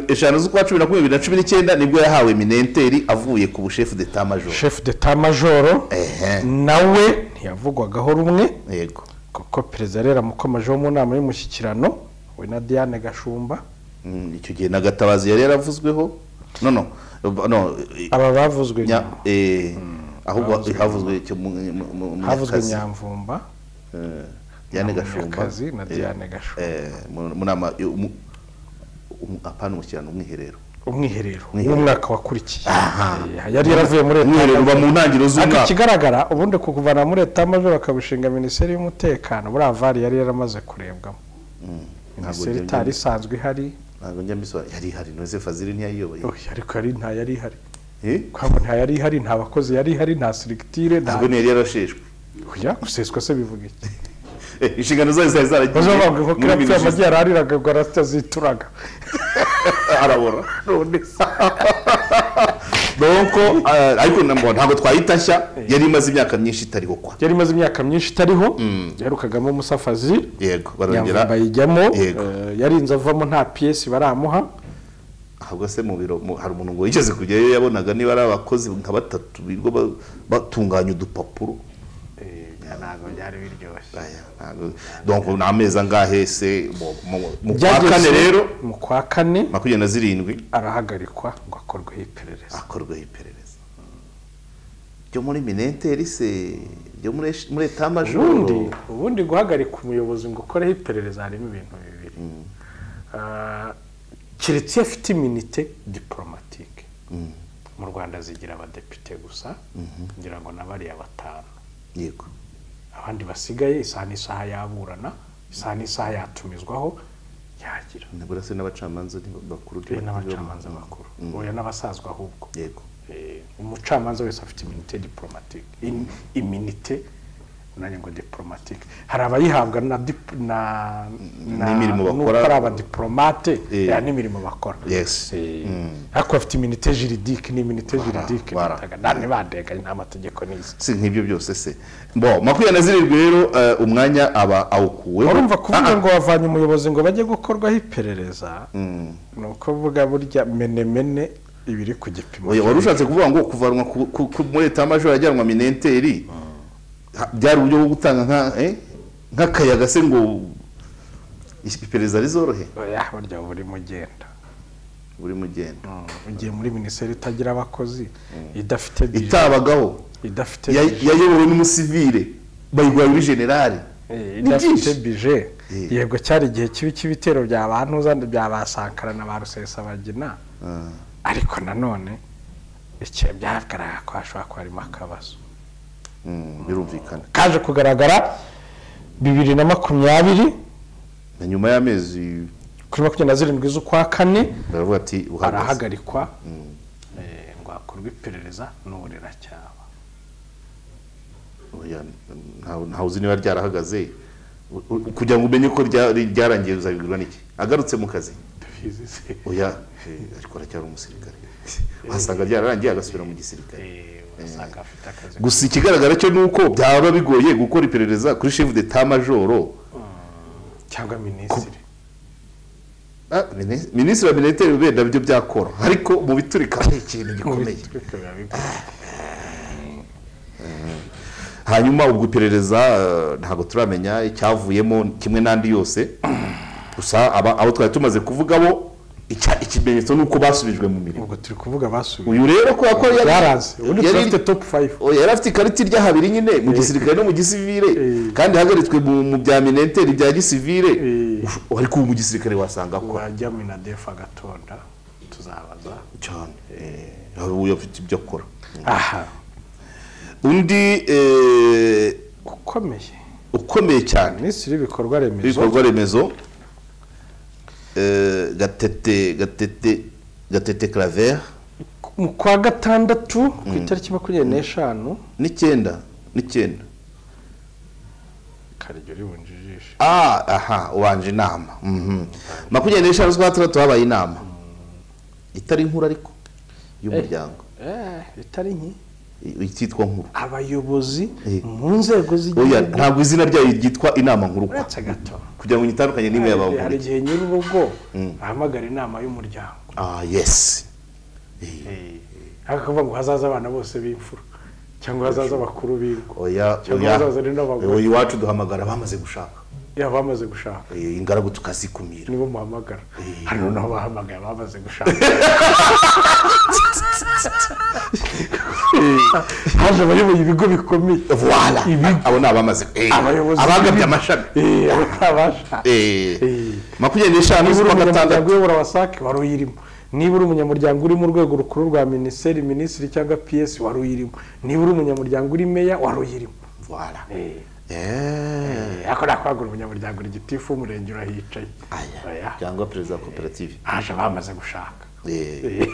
Speaker 2: eshanu z'ukwa 11 2019 nibwo yahawe minenteri avuye ku buchef d'état major
Speaker 1: chef d'état major nawe ntiyavugwagaho rumwe
Speaker 2: yego
Speaker 1: kuko perezida rero mukomeje mu nama y'umushyikirano we na Diane Gashumba
Speaker 2: icyo gihe na Gatabazi yari yaravuzweho no
Speaker 1: aba bavuzwe
Speaker 2: ahubwo havuzwe
Speaker 1: havuzwe Nyamvumba
Speaker 2: Diane Gashumba
Speaker 1: na Diane Gashumba
Speaker 2: mu nama apana umushyikirano
Speaker 1: umwiherero umwaka wakurikiye yari yaravuye muri
Speaker 2: mu ntangiriro z'umwaka
Speaker 1: kigaragara ubundi kukuvana muri leta major akabushinga minisiteri y'umutekano muri avari yari yaramaze kurebwamo minisiteri itari isanzwe ihari
Speaker 2: ntabwo njya mbisora yari ihari Joseph Fazil ntiyayiyoboye
Speaker 1: ariko nta yari ihari kwabo nta yari ihari nta bakozi yari ihari nta selectire
Speaker 2: ntabwo yari yarasheshwe
Speaker 1: guseswa se bivuga iki
Speaker 2: inshingano zose zari zaragiye
Speaker 1: bazavuga ko kirapfa amagi yarariraga ngo aratazituraga
Speaker 2: arabora donc ariko ntabwo twayitashya yari imaze imyaka myinshi itariho
Speaker 1: yarukagamo Musa Fazil
Speaker 2: yego barongera
Speaker 1: bayijyamo yarinze avamo nta pièce baramuha
Speaker 2: ahubwo se mu biro hari umuntu ngo yigeze kujyayo yabonaga niba ari abakozi nka batatu birwo batunganya udupapuro
Speaker 1: ntabwo byari biryoshye
Speaker 2: donc n'ameza ngahe se mu kwa 4 rero
Speaker 1: mu kwa 4
Speaker 2: 27
Speaker 1: arahagarikwa ngo akorweho iperereza
Speaker 2: byo muri minenteri se byo muri état major
Speaker 1: ubundi guhagarika umuyobozi ngo ukoreho iperereza harimo ibintu bibiri keretse afite immunité diplomatique mu Rwanda zigira abadepite gusa ngira ngo nabariya batanu
Speaker 2: yego
Speaker 1: abandi basigaye isaha yaburana isaha yatumizwaho yagira
Speaker 2: nabura se n'abacamanza bakuru
Speaker 1: n'abacamanza bakuru oya n'abasazwa ahubwo
Speaker 2: yego
Speaker 1: umucamanza wese afite immunité diplomatique immunité nanjye ngo diplomatique hari abayihabwa
Speaker 2: n'imirimo bakora
Speaker 1: ari abadiplomate n'imirimo bakora
Speaker 2: yes
Speaker 1: ariko bafite iminite juridique n'iminite juridique nani badega n'amategeko n'izi
Speaker 2: si nk'ibyo byose se bo 27 rero umwanya aba awukuwe
Speaker 1: urumva kuvuga ngo wavanye umuyobozi ngo bajye gukorwaho iperereza nuko vuga burya menemene ibiri ku gipimo
Speaker 2: wari ushatse kuvuga ngo kuvanwa muri leta y'amajoro ajyanwa minenteri byari uburyo bwo gutanga nk'akayaga se ngo iperereza rizorohe
Speaker 1: burya buri mugenda ugiye muri minisiteri itagira abakozi idafite bije
Speaker 2: itabagaho
Speaker 1: idafite
Speaker 2: yayobowe n'umusivile bayigwa muri generali
Speaker 1: idafite bije yego cyari igihe kibi cy'ibitero by'abantu byabasankara na ba Rusesabagina ariko nanone icyo byagaragara ko hashobora kuba harimo akabazo
Speaker 2: birumvikana
Speaker 1: kaje kugaragara 2020
Speaker 2: na nyuma y'amezi
Speaker 1: kuri 27 z'ukwa kane
Speaker 2: baravuga ati
Speaker 1: arahagarikwa ngo hakorwe iperereza n'uburira cyaba
Speaker 2: nta uzi niba ryarahagaze kugira ngo umenye ko ryarangiye uzabigurwa n'iki agarutse mu kazi oya ariko aracyari umusirikare wasanga ryararangiye agasubira mu gisirikare gusa ikigaragara cyo nuko byaba bigoye gukora iperereza kuri chef d'état major
Speaker 1: cyangwa minisitiri
Speaker 2: minisitiri wa militaire benda byo byakora ariko mu biturika ari ikintu gikomeye hanyuma ubwo iperereza ntago turamenya icyavuyemo kimwe n'andi yose gusa abo twari tumaze kuvugabo ikimenyetso nuko basubijwe mu mirimo
Speaker 1: ubwo turi kuvuga basubijwe
Speaker 2: uyu rero ko
Speaker 1: yaraze yari afite top 5
Speaker 2: yari afite ikarita irya habiri nyine mu gisirikare no mu gisivile kandi hagaritswe mu bya militaire bya gisivile ariko mu gisirikare wasanga ko
Speaker 1: wajya mu nadefa gatonda tuzabaza
Speaker 2: cyane uyu afite ibyo akora
Speaker 1: aha
Speaker 2: undi ukomeye cyane
Speaker 1: minisitiri w'ibikorwa
Speaker 2: remezo gatete Claver
Speaker 1: mu kwa gatandatu ku itariki 25
Speaker 2: n'icyenda
Speaker 1: karyo ribunjijisha
Speaker 2: ubanje inama 25 z'ukwa gatandatu habaye inama itari nkuru ariko y'umuryango
Speaker 1: itari nki
Speaker 2: ititwa nkuru
Speaker 1: abayobozi mu nzego z'igihugu
Speaker 2: ntabwo izina ryayo ryitwa inama nkuru kugira ngo nyitandukanye n'imwe y'abavuga
Speaker 1: hari igihe nyir'urugo ahamagara inama y'umuryango
Speaker 2: yes
Speaker 1: akavuga ngo hazaza abana bose b'imfura cyangwa hazaza abakuru b'ingo
Speaker 2: cyangwa hazaza n'abagore iwacu duhamagara bamaze gushaka
Speaker 1: bamaze gushaka
Speaker 2: ingaragu tukazikumira
Speaker 1: nibo muhamagara hano naho bahamagara bamaze gushaka haje abayoboye ibigo bikomeye
Speaker 2: voilà abo nabamaze abagabye amashami makumyabiri n'eshanu z'ukwa gatandatu
Speaker 1: uyobora wasake wari uyirimo niba uri umunyamuryango uri mu rwego rukuru rwa minisitiri cyangwa PS wari uyirimo niba uri umunyamuryango uri meya wari uyirimo
Speaker 2: voilà
Speaker 1: ako nakwagura umunyamuryango uri gitifu umurenge urahicaye
Speaker 2: cyangwa perezida wa koperative
Speaker 1: haje bamaze gushaka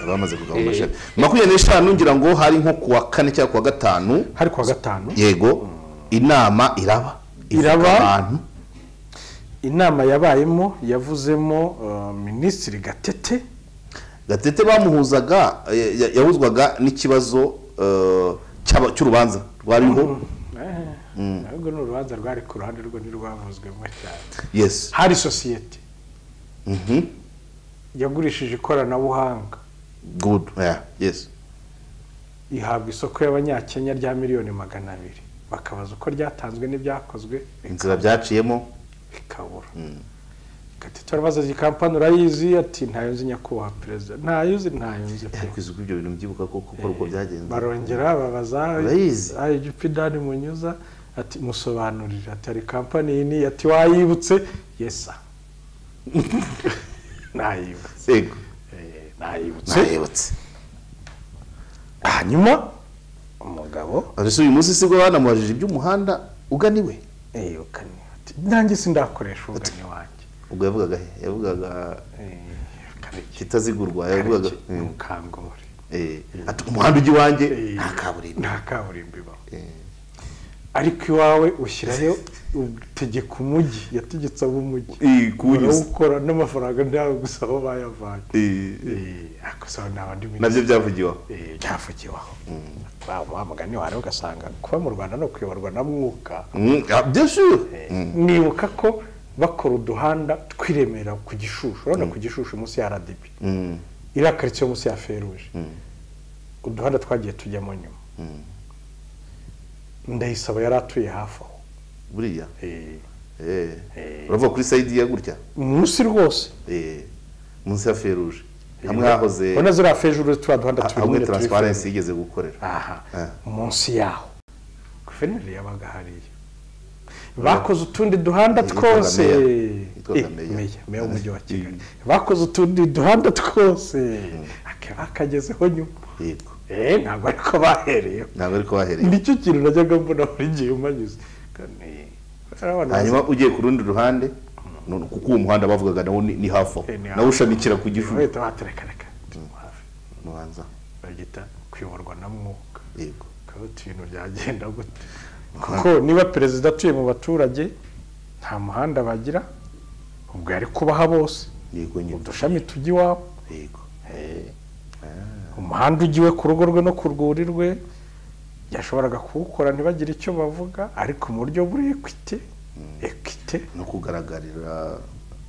Speaker 2: abamaze kugaba amashami 25 ngira ngo hari nko kuwa 4 cyangwa kuwa 5
Speaker 1: hari kuwa 5
Speaker 2: yego inama iraba
Speaker 1: inama yabayemo yavuzemo minisitiri Gatete
Speaker 2: bamuhuzaga yahuzwaga n'ikibazo cy'urubanza rwariho
Speaker 1: ntabwo n'urubanza rwari ku ruhande rwo ntirwavuzwemo cyane
Speaker 2: yes
Speaker 1: hari sosiyete yagurishije ikoranabuhanga
Speaker 2: good yes
Speaker 1: ihabwa isoko y'abanyakenya rya $200 million bakabaza uko ryatanzwe n'ibyakozwe
Speaker 2: inzira byaciyemo
Speaker 1: bikabura Gatete arabaza iyi kampani urayizi ati ntayo nzi nyakubahwa perezida ntayo nzi
Speaker 2: kwizuka ibyo bintu byibuka ko uko byagenze
Speaker 1: barongera babaza
Speaker 2: urayizi
Speaker 1: IGP Dani Munyuza ati musobanurire ati ari kampani iyi ati wayibutse yesa nayibutse hanyuma umugabo
Speaker 2: ariko uyu munsi sibwo banamubajije iby'umuhanda uganiwe
Speaker 1: ukaniwe ati nanjye sindakoresha ugani wanjye
Speaker 2: ubwo yavugaga kitazigurwa yavugaga
Speaker 1: mukangore
Speaker 2: ati umuhanda ujya iwanjye nta kaburimbo
Speaker 1: ibaho ariko iwawe ushyirayo utegeka umujyi yategetse ab'umujyi gukora n'amafaranga ntawe gusa aho bayavanye akosaba n'abandi
Speaker 2: nabyo byavugiweho
Speaker 1: byavugiweho wa mugani wari ugasanga kuba mu Rwanda no kuyoborwa na Mwuka nibuka ko bakora uduhanda twiremera ku Gishushu urabona ku Gishushu munsi ya RDB iriya karitsiye munsi ya Feruje uduhanda twagiye tujyamo nyuma Ndayisaba yari atuye hafi aho
Speaker 2: buriya urava kuri sayidi ya gutya
Speaker 1: munsi rwose
Speaker 2: munsi ya Feruje hamwe hahoze
Speaker 1: ubona ziriya Feruje twa duhanda
Speaker 2: hamwe transparency yigeze gukorera
Speaker 1: munsi yaho guverineri yabaga hariya bakoze utundi duhanda twose meya w'umujyi wa Kigali bakoze utundi duhanda twose akagezeho nyuma ntabwo ariko bahereye nicyo kintu najyaga mbona buri gihe umanyuze
Speaker 2: hanyuma ugiye ku rundi ruhande kuko uwo muhanda bavugaga nawo ni hafi aho nawe ushamikira ku Gishushu
Speaker 1: reka
Speaker 2: mubanza
Speaker 1: bagita kuyoborwa na Mwuka yego kandi ibintu byagenda gute kuko niba perezida atuye mu baturage nta muhanda bagira ubwo yari kubaha bose
Speaker 2: yego nyine
Speaker 1: udushami tujya iwabo
Speaker 2: yego
Speaker 1: umuhanda ugiwe ku rugo rwe no ku rwuri rwe yashoboraga kuwukora ntibagire icyo bavuga ariko mu buryo buri ekwite
Speaker 2: no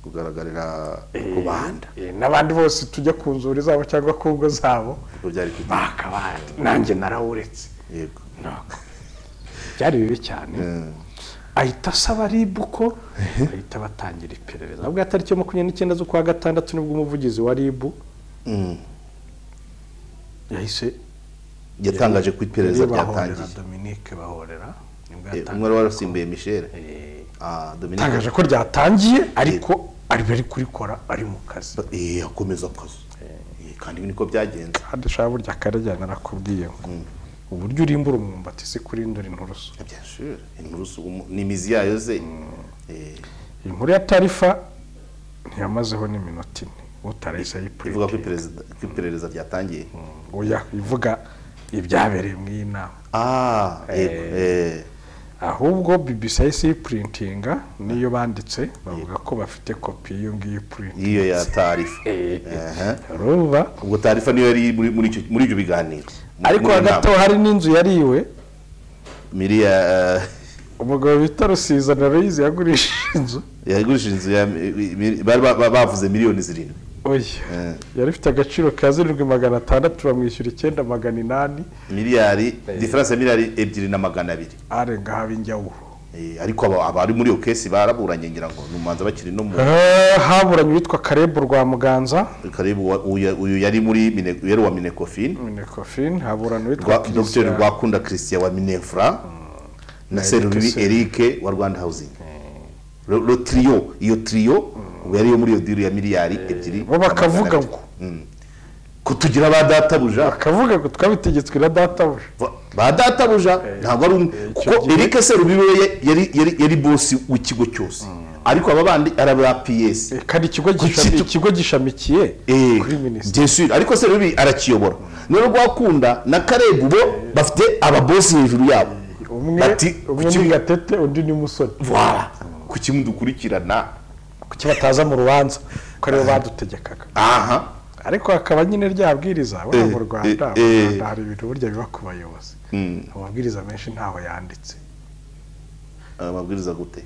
Speaker 2: kugaragarira rubanda
Speaker 1: n'abandi bose tujya ku nzuri zabo cyangwa ku ngo zabo bakabaye nanjye narawuretse
Speaker 2: yego
Speaker 1: byari bibi cyane ahita asaba RIB ko ahita batangira iperereza ahubwo tariki ya 29 z'ukwa gatandatu nibwo umuvugizi wa RIB yahise
Speaker 2: yatangaje ko iperereza ryatangiye
Speaker 1: Dominique Bahorera
Speaker 2: umwe warasimbuye Michel
Speaker 1: Dominique tangaje ko ryatangiye ariko ari kurikora ari mu kazi
Speaker 2: akomeza akazi kandi niko byagenze
Speaker 1: kandi shaba burya karajyana nakubwiye ngo uburyo urimbura umwumbati se kurindura inturusu
Speaker 2: bien sûr inturusu n'imizi yayo ze
Speaker 1: inkuru ya Tarifa ntiyamazeho n'iminota ine utarayisa
Speaker 2: ivuga ko iperereza ryatangiye
Speaker 1: oya ivuga ibyabereye mu inama ahubwo BBC yise printinga niyo banditse bavuga ko bafite kopi iyo ngiyo print
Speaker 2: iyo ya Tarifa
Speaker 1: ruba
Speaker 2: ubwo Tarifa niyo yari muri ibyo biganiro
Speaker 1: ariko hagati hari n'inzu yariwe
Speaker 2: Miriya
Speaker 1: umugabo bita Rusizana Aloyizi yagurishije inzu bavuze miliyoni 7 oya yari ifite agaciro ka 7,600 bamwishyura 9,800
Speaker 2: miliyari difference ya miliyari 2,200
Speaker 1: arenga habinjyawo
Speaker 2: ariko abari muri iyo case baraburanye ngira ngo numanza bakiri no mu
Speaker 1: haburanye witwa Karebu rwa Muganza
Speaker 2: Karebu uyu yari muri yari wa Minecofin
Speaker 1: haburana witwa
Speaker 2: Dr Rwakunda Christian wa Minefra na Serubi Eric wa Rwanda Housing le trio iyo trio yari yo muri iyo deal ya miliyari 2
Speaker 1: bo bakavuga ngo
Speaker 2: kutugira ba databuja
Speaker 1: bakavuga ko twabitegetswe na databuja
Speaker 2: ba databuja ntabwo ari kuko Eric Serubi yari boss w'ikigo cyose ariko aba bandi araba PS
Speaker 1: kandi ikigo gishamikiye kuri minisitiri
Speaker 2: bien sûr ariko Serubi arakiyobora none Rwakunda na Karebu bo bafite aba boss hejuru yabo
Speaker 1: umwe ni Gatete undi ni Musoni
Speaker 2: voilà kuki mudukurikirana
Speaker 1: kuki bataza mu rubanza ko aribo badutegekaga ariko akaba nyine ryabwiriza bwa mu Rwanda hari ibintu burya biba ku bayobozi amabwiriza menshi ntaho yanditse
Speaker 2: amabwiriza gute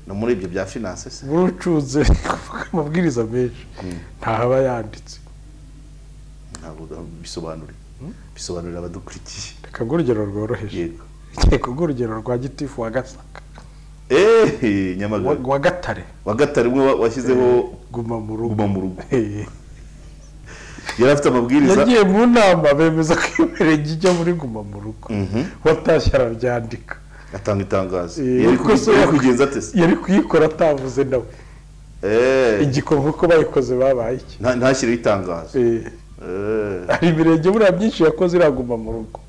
Speaker 2: no muri ibyo bya finance se
Speaker 1: bucuze amabwiriza menshi ntahaba yanditse
Speaker 2: ntabwo bisobanurira abadukurikiye
Speaker 1: reka urugero rworoheje yego urugero rwa Gitifu wa Gasaka
Speaker 2: Nyamagabe
Speaker 1: wa Gatare
Speaker 2: umwe washyizeho
Speaker 1: guma mu rugo
Speaker 2: yari afite amabwiriza
Speaker 1: yagiye mu nama bemeza ko imerege ijya muri guma mu rugo watashye arabyandika
Speaker 2: atanga itangazo yari kugenza ate
Speaker 1: yari kuyikora atavuze nawe igikorwa uko bayikoze babaye iki
Speaker 2: ntashyire itangazo
Speaker 1: hari imirenge buriya byinshi yakoze iraguma mu rugo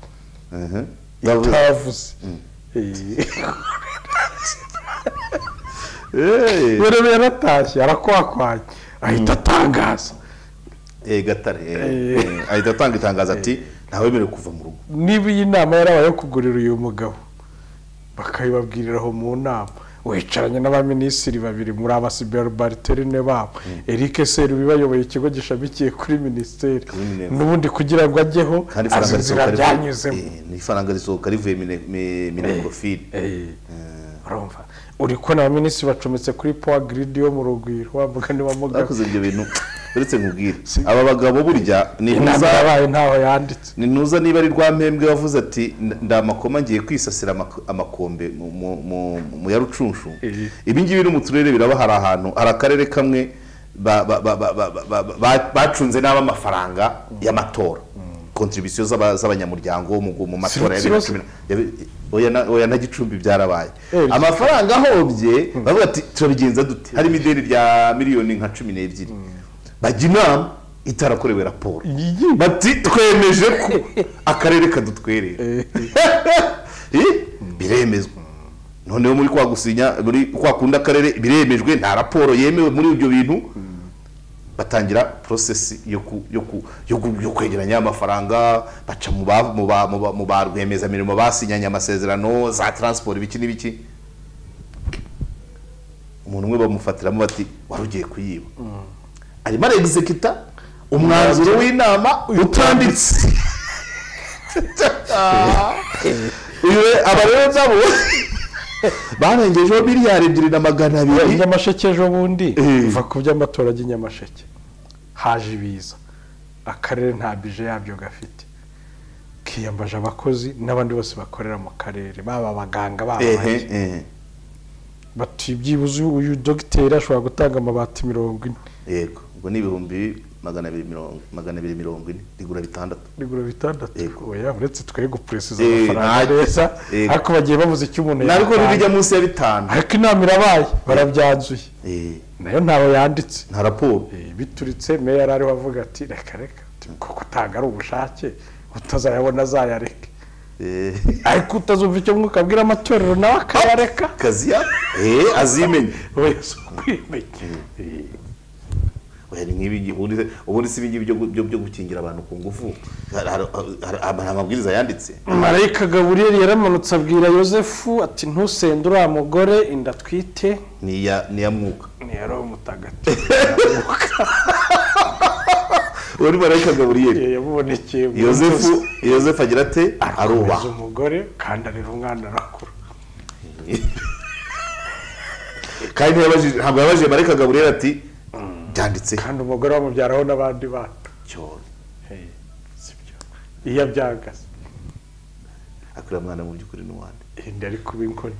Speaker 1: itavuze rero yaratashye arakwakwanya ahita atangaza
Speaker 2: Gatare ahita atanga itangazo ati ntawemerewe kuva mu rugo
Speaker 1: niba iyi nama yarabaye yo kugurira uyu mugabo bakayibabwiriraho mu nama wicaranye n'abaminisitiri babiri muri abasibero bariterine babo Eric Seru bibayoboye ikigo gishamikiye kuri ministeri n'ubundi kugira ngo ajyeho azizira byanyuzemo
Speaker 2: ni faranga risohoka rivuye minefofil
Speaker 1: urumva uri ko n'abaminisitiri bacometse kuri power grid yo mu Rugwiro wavuga ni bamuga
Speaker 2: bakoze ibyo bintu uretse nkubwira aba bagabo burya ni
Speaker 1: ntuza yabaye ntaho yanditse
Speaker 2: ni ntuza niba ari Rwampembwe wavuze ati ndamakoma ngiye kwisasira amakombe mu ya Rucunshu ibi ngibi no mu turere biraba hari ahantu hari akarere kamwe bacunze n'aba amafaranga y'amatora contribution z'abanyamuryango mu matora ya 2010 oya na Gicumbi byarabaye amafaranga ahobye bavuga ati turabigenza dute hari mideli rya miliyoni nka 12 bajya inama itarakorewe raporo bati twemeje ko akarere kadutwerera biremezwa noneho muri kwa gusinya muri kwa kunda akarere biremejwe nta raporo yemewe muri ibyo bintu batangira process yo kwegeranya amafaranga baca mu barwemeza mirimo basinyanya amasezerano za transport biki umuntu umwe bamufatiramo bati warugiye kuyiba arimo executor umwanzuro w'inama utanditse aba rero nabo barengejeho miliyari 2,200
Speaker 1: Nyamasheke ejo bundi uva ku by'amatora y'Nyamasheke haje ibiza akarere nta bije yabyo gafite kiyambaje abakozi n'abandi bose bakorera mu karere baba abaganga baba batibyibuze uyu dogiteri ashobora gutanga amabati 40
Speaker 2: yego ubwo ni ibihumbi 240 rigura 6
Speaker 1: oya uretse twe gupresiza amafaranga neza ariko bagiye bavuze icyo umuntu
Speaker 2: nariko rijya munsi ya 5
Speaker 1: ariko inama irabaye barabyanzuye nayo ntaho yanditse
Speaker 2: nta raporo
Speaker 1: bituritse meya ari wavuga ati reka kuko utanga ari ubushake utazayabona azayareke ariko utazumva icyo mwuka abwira amatorero nawe akayareka
Speaker 2: kaziya azimenye
Speaker 1: wese kwimenye
Speaker 2: hari nk'ibi gihurize ubundi si ibingi byo gukingira abantu ku ngufu amabwiriza yanditse
Speaker 1: Marayika Gaburiyeli yaramanutse abwira Yosefu ati ntusende uriya mugore inda twite
Speaker 2: ni ya mwuka
Speaker 1: ni ya Roho Mutagatifu
Speaker 2: uri Marayika Gaburiyeli
Speaker 1: yabonekeye
Speaker 2: Yosefu agira ate aruba
Speaker 1: umugore kandi ari umwana arakura
Speaker 2: kandi ntabwo yabaje Marayika Gaburiyeli ati byanditse
Speaker 1: kandi umugore wamubyaraho n'abandi bana
Speaker 2: cyo
Speaker 1: sibyo iya byagaze
Speaker 2: akura mwana mu byukuri n'uwandi
Speaker 1: ndari kuba inkoni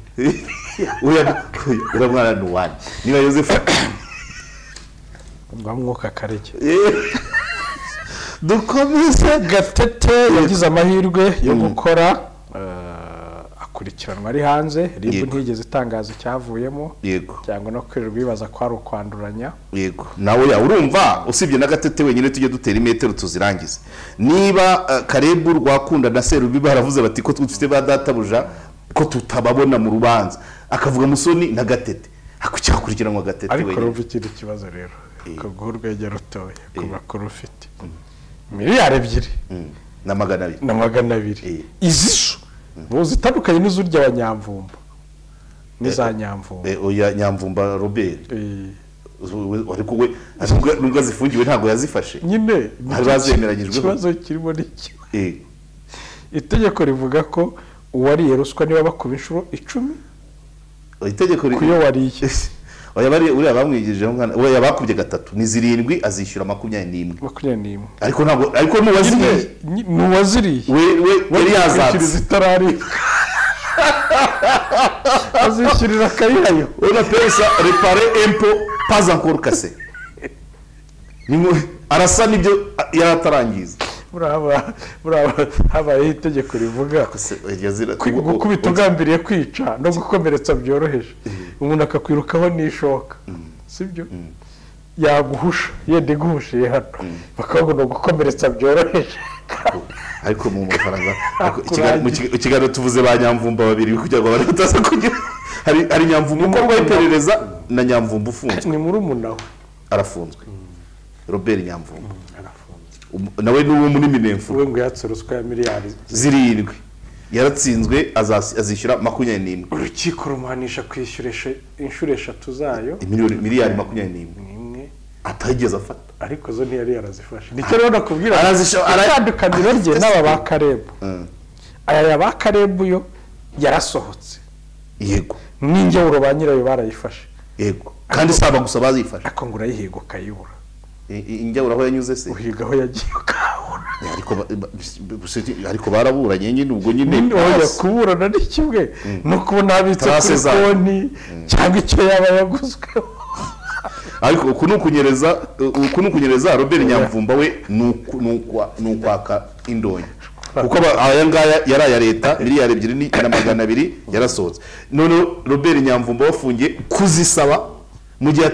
Speaker 2: ura mwana n'uwandi niba Yosefu
Speaker 1: mwuka kareke
Speaker 2: dukomeze
Speaker 1: Gatete yagize amahirwe yo gukora akurikiranwa ari hanze ribu ntigeze itangaza icyavuyemo cyangwa no kwirirwa bibaza ko ari ukwanduranya
Speaker 2: yego nawe ya urumva usibye na Gatete wenyine tujye dutera imetero tuzirangize niba Karebu Rwakunda na Serubi baravuze bati ko dufite ba databuja ko tutababona mu rubanza akavuga Musoni na Gatete akurikiranwa Gatete
Speaker 1: wenyine ariko rumva ikindi kibazo rero ko guhurwegera rutoya ku bakuru ufite miliyari 2
Speaker 2: na
Speaker 1: 200 izisho zitandukanye n'izurya wa Nyamvumba niza Nyamvumba
Speaker 2: oya Nyamvumba Robert ariko we nubwo zifungiwe ntago yazifashe
Speaker 1: nyine
Speaker 2: hari bazemeranyijwe
Speaker 1: ikibazo kirimo n'iki itegeko rivuga ko uwariye ruswa niba bakuba inshuro 10
Speaker 2: itegeko
Speaker 1: kuyo wariye
Speaker 2: oya bari uriya bamwigije umwana oya bakubye 3 ni 7 azishyura 21 ariko nuwaziriye we yari yazatse
Speaker 1: zitarari azishyurira kayihayo
Speaker 2: ona pesa réparer impôt pas encore cassé arasa nibyo yaratarangiza
Speaker 1: brava habaye itegeko rivuga gukubita ugambiriye kwica no gukomeretsa byoroheje umuntu akakwirukaho n'ishoka sibyo yaguhusha yende guhushiye hano bakabona gukomeretsa byoroheje
Speaker 2: ariko mu mafaranga ikiganiro tuvuze ba Nyamvumba babiri kugira ngo bari bataza kugira hari Nyamvumba uko rwayiperereza na Nyamvumba ufunzwe
Speaker 1: ni muri umunawe
Speaker 2: arafunzwe Robert Nyamvumba nawe n'uwo muri Minefo
Speaker 1: we ngo yatse ruswa ya miliyari
Speaker 2: 7 yaratsinzwe azishyura 21.
Speaker 1: urukiko rumuhanisha kwishyurisha inshuro 3 zayo
Speaker 2: miliyari 21 atageze afata,
Speaker 1: ariko zo ntiyari yarazifashe. Nicyo rero nakubwira aratandukaniro rye n'aba ba Karebu. Aya ba Karebu yo yarasohotse,
Speaker 2: yego,
Speaker 1: n'injyawuro ba nyirayo barayifashe,
Speaker 2: yego, kandi saba gusa bazifashe,
Speaker 1: ako ngura yihigo kayibura.
Speaker 2: Injyawuro aho yanyuze se
Speaker 1: uhiga aho yagiye ukabura,
Speaker 2: ariko baraburanye nyine, ubwo nyine
Speaker 1: oya kuburana ni kimwe no kubona abitse kuri konti cyangwa icyo yaba yaguzweho.
Speaker 2: Ariko ukunyereza Robert Nyamvumba we nukwaka indonyi, kuko aya ngaya yari aya leta miliyari 2.200 yarasohotse. None Robert Nyamvumba wafungiye kuzisaba mu gihe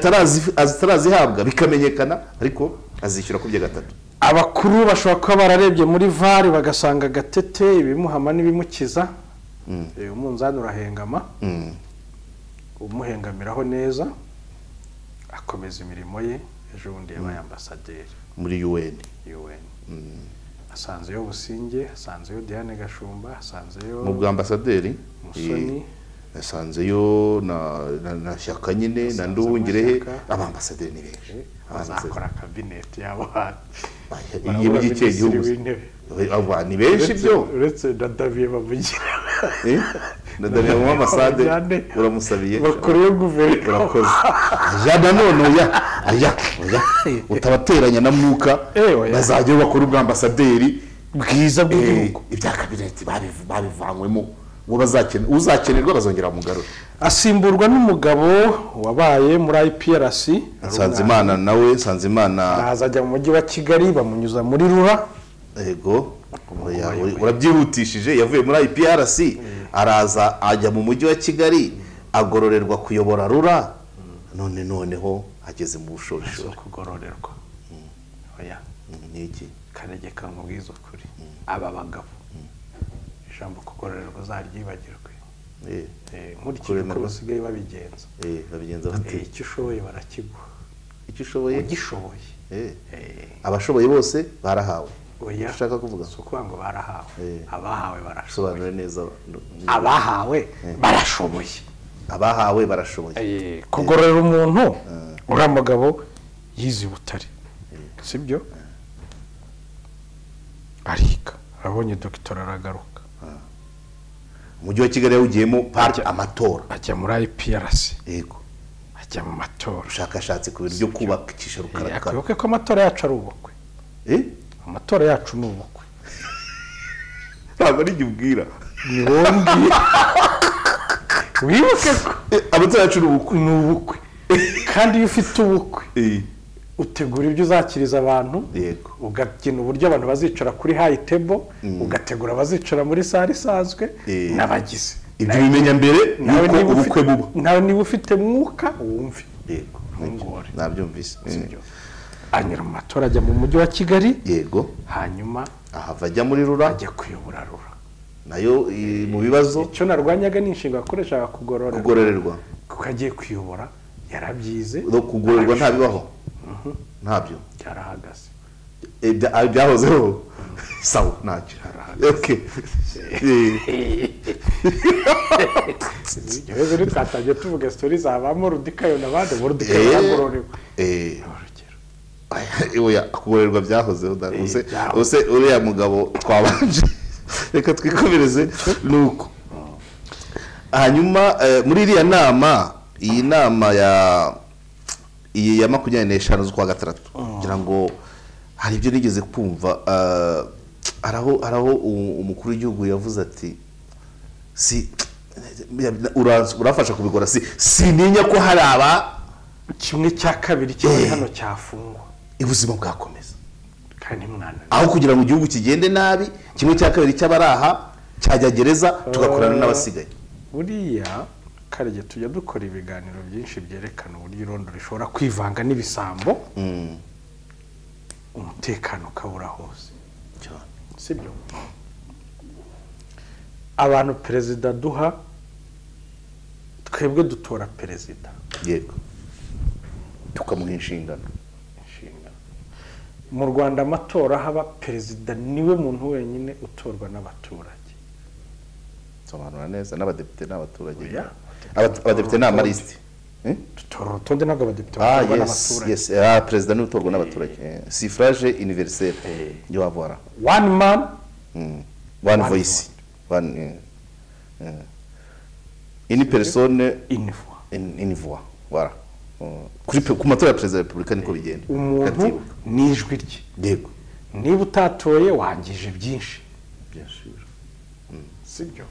Speaker 2: atarazihabwa bikamenyekana, ariko azishyura kubye gatatu.
Speaker 1: Abakuru bashobora kuba bararebye muri VAR bagasanga Gatete ibimuhama n'ibimukiza, umunzani urahengama, umuhengamiraho neza, akomeza imirimo ye. Ejo bundi yabaye ambasaderi
Speaker 2: muri UN.
Speaker 1: Asanzeyo Businge, asanzeyo Diane Gashumba, asanzeyo
Speaker 2: mu bwambasaderi
Speaker 1: Musoni,
Speaker 2: asanzeyo na Shyaka nyine na Nduhungirehe. Abambasaderi ni benshi
Speaker 1: bazakora cabinet yabo
Speaker 2: iyo bigikeye igihugu ni benshi byo,
Speaker 1: uretse Dadaviye bavugira
Speaker 2: Dadaviye mu ambasade uramusabiye
Speaker 1: bakuriye guverinoma
Speaker 2: urakoze jada none oya utabateranya na mwuka bazajya bakora ubwambasaderi bwiza bw'igihugu. Ibya cabinet babivanyemo ngo uzakenerwa bazongera mugarura.
Speaker 1: Asimburwa n'umugabo wabaye muri IPRC
Speaker 2: Sanzimana, nawe Sanzimana
Speaker 1: azajya mu mujyi wa Kigali bamunyuza muri Rura.
Speaker 2: Yego, urabyihutishije, yavuye muri IPRC araza ajya mu mujyi wa Kigali agororerwa kuyobora Rura. Noneho ageze mu bushorishori
Speaker 1: kugororerwa. Oya
Speaker 2: niki
Speaker 1: kanegeka nkubwiza kuri aba bagabo ijambo kugororerwa zaryibagirwe. Nkurikije uko basigaye babigenza.
Speaker 2: Babigenza bate?
Speaker 1: Icyo ushoboye barakiguha.
Speaker 2: Icyo ushoboye
Speaker 1: ugishoboye.
Speaker 2: Abashoboye bose barahawe.
Speaker 1: Oya,
Speaker 2: ushaka kuvuga
Speaker 1: so kwanga barahawe. Abahawe barashoboye.
Speaker 2: Sobanura neza.
Speaker 1: Abahawe barashoboye.
Speaker 2: Abahawe barashoboye.
Speaker 1: Kugororera umuntu uri mugabo yizi Butare, sibyo? Arika abonye Dr. aragaruka.
Speaker 2: Umujyi wa Kigali yawugiyemo party amatora,
Speaker 1: ajya muri IPRC.
Speaker 2: Yego,
Speaker 1: ajya mu matora,
Speaker 2: ushakashatsi ku bintu byo kubakisha rukarakara.
Speaker 1: Yakoke ko amatora yacu ari ubukwe. Amatora yacu ni ubukwe.
Speaker 2: Ntabwo ari ubwira
Speaker 1: ni wongi wibuke ko
Speaker 2: amatora yacu
Speaker 1: ni ubukwe. Kandi iyo ufite ubukwe utegura ibyo uzakiriza abantu,
Speaker 2: yego,
Speaker 1: ugakina uburyo abantu bazicara kuri high table, ugategura bazicara muri sare isanzwe n'abagize.
Speaker 2: Ibyo bimenya mbere nuko ubukwe buba.
Speaker 1: Nawe niba ufite mwuka wumve.
Speaker 2: Yego, nabyumvise.
Speaker 1: Anyura mu matora ajya mu mujyi wa Kigali.
Speaker 2: Yego,
Speaker 1: hanyuma
Speaker 2: ahava ajya muri Rura,
Speaker 1: ajya kuyobora Rura.
Speaker 2: Nayo mu bibazo
Speaker 1: icyo narwanyaga ni inshinga akoresha
Speaker 2: kugororerwa,
Speaker 1: kuko agiye kuyobora yarabyize.
Speaker 2: no kugororerwa ntabibaho. Ntabyo
Speaker 1: cyarahagaze.
Speaker 2: Byahozeho sawa ntacyo. Okay.
Speaker 1: Yewe rero twatangiye tuvuga story zabamo Rudikayo nabandi Rudikayo yagororewe.
Speaker 2: Oya kugororerwa byahozeho use uriya mugabo twabanje reka twikomereze nuko. Hanyuma muri iriya nama, iyi nama ya 25 z'ukwa gatandatu, kugira ngo hari ibyo nigeze kumva araho umukuru w'igihugu yavuze ati urafasha kubigora sininya ko hari
Speaker 1: kimwe cya kabiri cyari hano cyafungwa,
Speaker 2: ubuzima bwakomeza
Speaker 1: kandi mwana
Speaker 2: aho kugira ngo igihugu kigende nabi, kimwe cya kabiri cy'abaraha cyajya gereza tugakorana n'abasigaye.
Speaker 1: Buriya Karege tujya dukora ibiganiro byinshi byerekana uburyo irondo rishobora kwivanga n'ibisambo, umutekano ukabura hose cyane, sibyo? Abantu perezida duha, twebwe dutora perezida,
Speaker 2: yego, tukamuha inshingano.
Speaker 1: Mu Rwanda amatora haba perezida niwe muntu wenyine utorwa n'abaturage.
Speaker 2: sobanura neza n'abadepite n'abaturage abadepite n'amalisiti
Speaker 1: urutonde ntabwo abadepite batorwa
Speaker 2: n'abaturage perezida ni utorwa n'abaturage suffrage universel yo wavora
Speaker 1: one man
Speaker 2: one voice une personne une voix voilà ku matora ya perezida wa repubulika niko bigenda
Speaker 1: umuntu n'ijwi rye
Speaker 2: yego
Speaker 1: niba utatoye wangije byinshi sibyo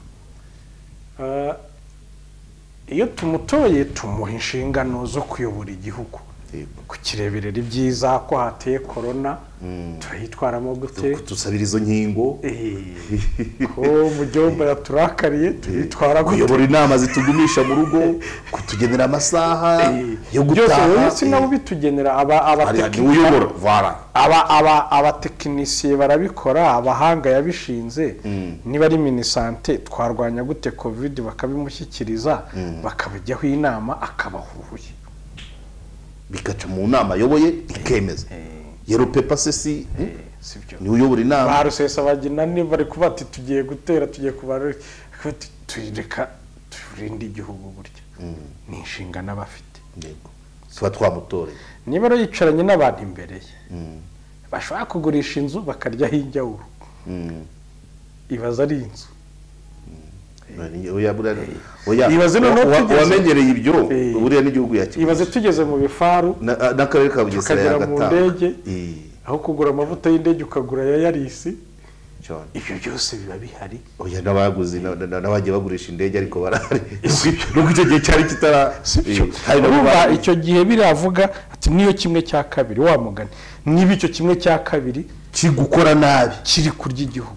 Speaker 1: iyo tumutoye tumuha inshingano zo kuyobora igihugu kukireberera ibyiza ko hateye korona turayitwaramo gute
Speaker 2: tusabira izo nkingo
Speaker 1: ko mu gihugu yaturakariye tuyitwara gute
Speaker 2: kuyobora inama zitugumisha mu rugo kutugenera amasaha yo gutaha
Speaker 1: byose nabo bitugenera abatekinisiye barabikora abahanga yabishinze niba ari minisante twarwanya gute covid bakabimushyikiriza bakabijyaho inama akabahuye
Speaker 2: bikaca mu nama yoboye ikemeza yero pepa sesi ni uyobora inama
Speaker 1: barusesa bagina niba bari kuba ati tugiye gutera tugiye kubara tureka turinde igihugu burya ni inshingano abafite
Speaker 2: yego tuba twamutoreye
Speaker 1: niba rero yicaranye n'abantu imbere ye bashobora kugurisha inzu bakaryaho injyawuro ibaza ari inzu
Speaker 2: wamenyereye ibyo buriya n'igihugu yakiguze
Speaker 1: ibaze tugeze mu bifaru
Speaker 2: n'akarere ka Bugesera
Speaker 1: tukagera mu ndege aho kugura amavuta y'indege ukagura ya yarisi ibyo byose biba bihari
Speaker 2: oya n'abaguzi n'abagiye bagurisha indege ariko barahari nuko icyo gihe cyari kitara
Speaker 1: icyo gihe biravuga ati niyo kimwe cya kabiri wa mugani niba icyo kimwe cya kabiri
Speaker 2: kiri gukora nabi
Speaker 1: kiri kurya igihugu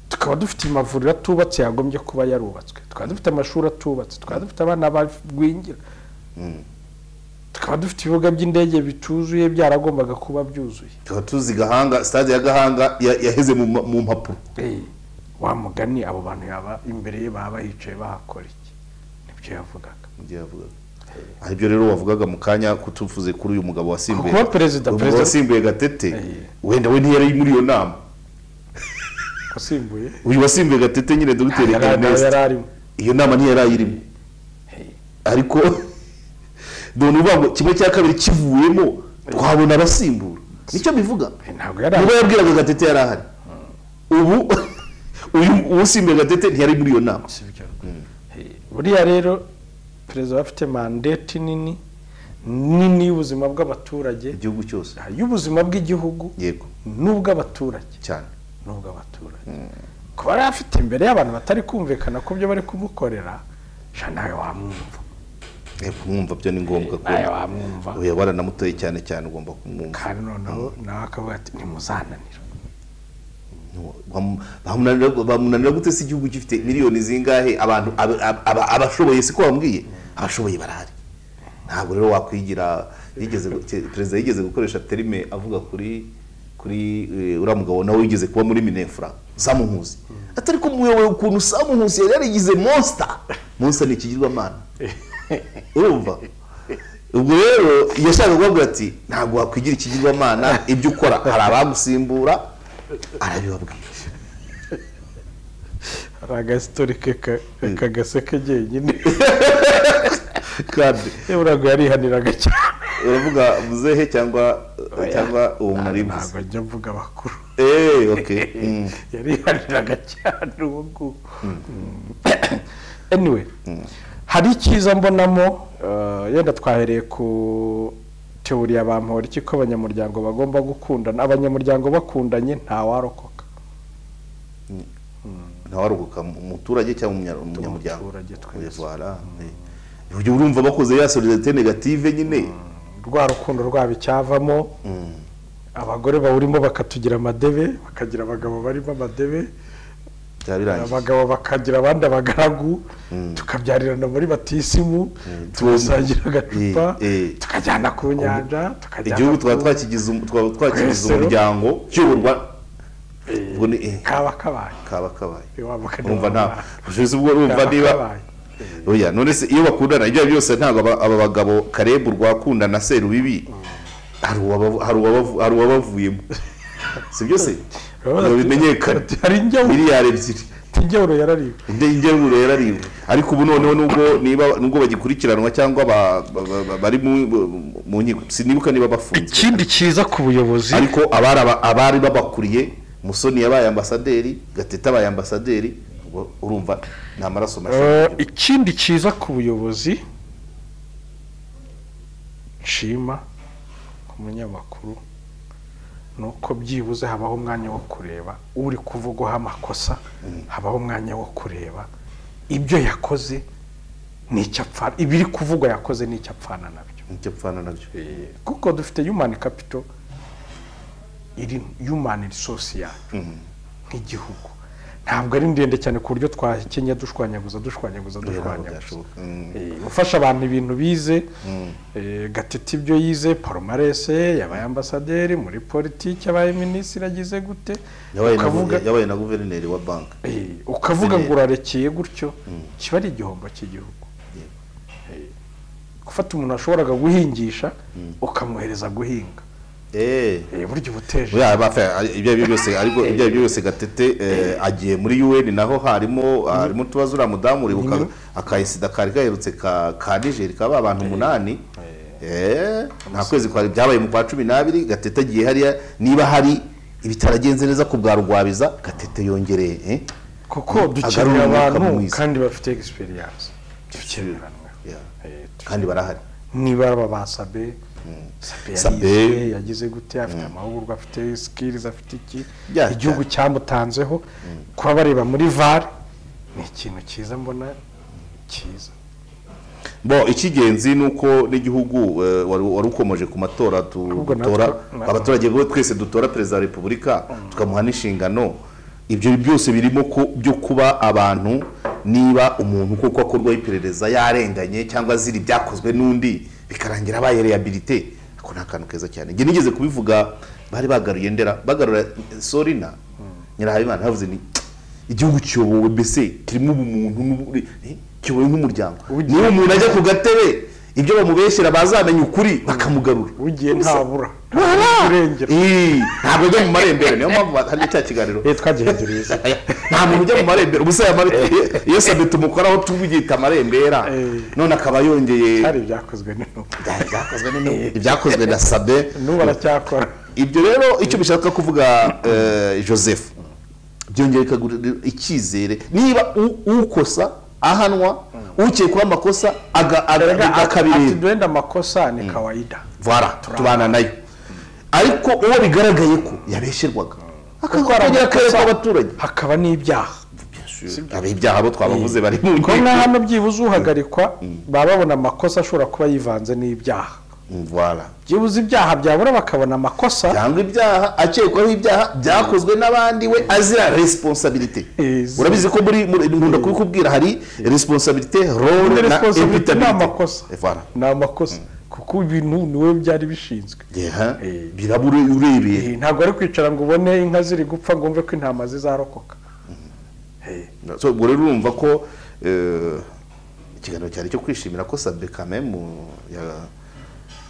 Speaker 1: tukaba dufite amavuriro atubatse yagombye kuba yarubatswe tukaba dufite amashuri atubatse tukaba dufite abana bagwingira tukaba dufite ibibuga by'indege bituzuye byaragombaga kuba byuzuye
Speaker 2: tukaba tuzi Gahanga stade ya Gahanga yaheze mu mpapuro
Speaker 1: wa mugani abo bantu yaba imbere ye baba hicaye bahakora iki nibyo yavugaga
Speaker 2: aribyo rero wavugaga mu kanya kutuvuze kuri uyu mugabo wasimbuye
Speaker 1: kuba perezida
Speaker 2: wasimbuye Gatete wenda we ntiyari muri iyo nama
Speaker 1: wasimbuye
Speaker 2: uyu wasimbuye Gatete nyine Dr Ernest iyo nama ntiyarayirimo ariko done ubango kimwe cya kabiri kivuyemo twabona abasimbura nicyo bivuga
Speaker 1: ntabwo
Speaker 2: yabwiraga Gatete yarahari ubu uyu usimbuye Gatete ntiyari muri iyo nama
Speaker 1: buriya rero perezida bafite mandate nini y'ubuzima bw'abaturage
Speaker 2: igihugu cyose
Speaker 1: y'ubuzima bw'igihugu
Speaker 2: yego
Speaker 1: n'ubw'abaturage
Speaker 2: cyane
Speaker 1: n'ubw'abaturage kuba yari afite imbere y'abantu batari kumvikana ko byo bari kumukorera nawe wamwumva
Speaker 2: kumwumva byo ni ngombwa ko
Speaker 1: wamwumva
Speaker 2: uya baranamutoye cyane cyane ugomba kumwumva
Speaker 1: kandi noneho nawe akavuga ati ntimuzananira
Speaker 2: bamunanira gute se igihugu gifite miliyoni zingahe abantu abashoboye siko bambwiye abashoboye barahari ntabwo rero wakwigira perezida yigeze gukoresha terime avuga kuri uriya mugabo nawe wigeze kuba muri Minefra Samunkuzi atari ko muyoboye ukuntu Samunkuzi yari yarigize monster ni ikigirwamana urumva ubwo rero yashaka kuvuga ati ntabwo wakwigira ikigirwamana ibyo ukora hari abagusimbura arabibabwira
Speaker 1: agahistorike kagaseke jyenyine kandi urago yarihaniraga cyane
Speaker 2: uravuga muzehe cyangwa uwo muri
Speaker 1: buze ntabwo njya mvuga bakuru
Speaker 2: okay
Speaker 1: yarihaniraga cyane uwo anyway hari icyiza mbonamo yenda twahereye ku teori ya Bamporiki ko abanyamuryango bagomba gukundana abanyamuryango bakundanye ntawarokoka
Speaker 2: ntawarokoka umuturage cyangwa umunyamuryango voilà ibyo urumva bakoze ya solidarité négative nyine
Speaker 1: rwa rukundo rwabo icyavamo abagore bawurimo bakatugira amadebe bakagira abagabo barimo amadebe abagabo bakagira abandi abagaragu tukabyarirana muri batisimu tugasangira agacupa tukajyana ku nyanja
Speaker 2: igihugu twakigize umuryango cy'uburwa
Speaker 1: kaba kabaye
Speaker 2: urumva nta bushobozi bwo urumva niba oya none se iyo bakundana ibyo byose ntabwo aba bagabo Karebu rwakundana Serubibi hari uwabavuyemo si byose bimenyekana
Speaker 1: hari
Speaker 2: miliyari ebyiri
Speaker 1: ingeruro yarariwe
Speaker 2: ingeruro yarariwe ariko ubu noneho nubwo bagikurikiranwa cyangwa bari mu nkiko sinibuka niba bafunze.
Speaker 1: Ikindi kiza ku buyobozi
Speaker 2: ariko abari babakuriye Musoni yabaye ambasaderi, Gatete abaye ambasaderi, urumva nta maraso mashya.
Speaker 1: Ikindi kiza ku buyobozi nshima ku munyamakuru nuko byibuze habaho umwanya wo kureba uri kuvugwaho amakosa, habaho umwanya wo kureba ibyo yakoze n'icyo apfana, ibiri kuvugwa yakoze n'icyo apfana nabyo. Kuko dufite human capital iri human resource yacu nk'igihugu ntabwo ari ndende cyane ku buryo twakenya dushwanyaguza gufasha abantu ibintu bize. Gatete ibyo yize palmarès yabaye ambasaderi muri politiki, yabaye minisitiri, agize gute,
Speaker 2: yabaye na guverineri wa banki,
Speaker 1: ukavuga ngo urarekeye gutyo kiba ari igihombo cy'igihugu. Gufata umuntu ashoboraga guhingisha ukamwohereza guhinga buryo buteje
Speaker 2: ibyo byose Gatete agiye muri UN naho harimo tubazo ura mudamu uribuka akayisida kari gaherutse ka Niger kaba abantu 8 nta kwezi kwari byabaye mu kwa 12 Gatete agiye hariya niba hari ibitaragenze neza ku bwa Rugwabiza Gatete yongereye
Speaker 1: kuko dukeneye abantu kandi bafite experience
Speaker 2: kandi barahari
Speaker 1: niba babasabe Sabe yagize gute, afite amahugurwa, afite skills, afite iki igihugu cyamutanzeho kuba bareba muri VAR ni ikintu cyiza mbona cyiza.
Speaker 2: Ikigenzi nuko n'igihugu wari ukomeje ku matora dutora abaturage bo twese dutora perezida wa Repubulika tukamuha n'inshingano. Ibyo byose birimo byo kuba abantu niba umuntu koko akorwa iperereza yarenganye cyangwa ziri byakozwe n'undi bikarangira abaye rehabilité, ako nta kantu keza cyane. Nge nigeze kubivuga bari bagaruye bagarura Sorina Nyirahabimana havuze ni igihugu cyobowe mbese kirimo ubumuntu cyobowe nk'umuryango. Niba umuntu ajya ku gatebe ibyo bamubeshyira bazamenya ukuri bakamugarura
Speaker 1: ugiye ntabura
Speaker 2: urengera ntabwo ajya mu marembera. Niyo mpamvu hari cya kiganiro
Speaker 1: twagihenduriza
Speaker 2: nta muntu ujya mu marembera ubusa iyo Sabe tumukoraho tubugita amarembera none akaba yongeye
Speaker 1: hari byakozwe
Speaker 2: ibyakozwe na Sabe
Speaker 1: n'ubu aracyakora
Speaker 2: ibyo. Rero icyo bishaka kuvuga Joseph byongeye icyizere niba ukosa ahanwa ukekwa amakosa akabireba
Speaker 1: duenda amakosa ni kawaida
Speaker 2: tubana nayo, ariko uwo bigaragaye ko yabesherwaga akakongera akareka abaturage
Speaker 1: hakaba n'ibyaha
Speaker 2: ibyaha abo twabavuze bari mu
Speaker 1: ko na hano byibuze uhagarikwa bababona amakosa ashobora kuba yivanze n'ibyaha. Byibuze ibyaha byabura bakabona amakosa
Speaker 2: cyangwa ibyaha akekwaho ibyaha byakozwe n'abandi we azira responsabilité. Urabizi ko muri nkunda kubikubwira hari responsabilité role na imputabilité
Speaker 1: n'amakosa kuko ibintu niwe byari bishinzwe
Speaker 2: birabure urebeye
Speaker 1: ntabwo ari kwicara ngo ubone inka ziri gupfa ngo umve ko intama zizarokoka.
Speaker 2: So ubwo rero urumva ko ikiganiro cyari cyo kwishimira ko Sabe Kamemu